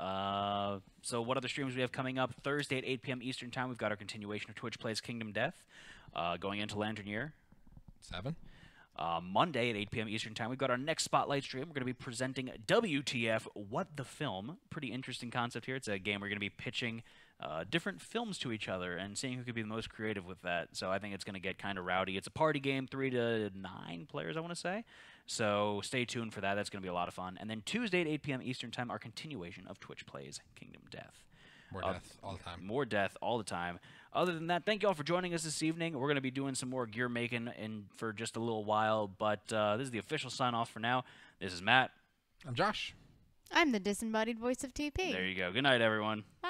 so what other streams we have coming up? Thursday at 8 p.m. Eastern Time, we've got our continuation of Twitch Plays Kingdom Death, going into Lantern Year. 7. Monday at 8 p.m. Eastern Time, we've got our next Spotlight stream. We're going to be presenting WTF, What the Film. Pretty interesting concept here. It's a game we're going to be pitching different films to each other and seeing who could be the most creative with that. So I think it's going to get kind of rowdy. It's a party game, 3 to 9 players, I want to say. So stay tuned for that. That's going to be a lot of fun. And then Tuesday at 8 p.m. Eastern Time, our continuation of Twitch Plays Kingdom Death. More death all the time. More death all the time. Other than that, thank you all for joining us this evening. We're going to be doing some more gear making for just a little while, but this is the official sign-off for now. This is Matt. I'm Josh. I'm the disembodied voice of TP. There you go. Good night, everyone. Bye.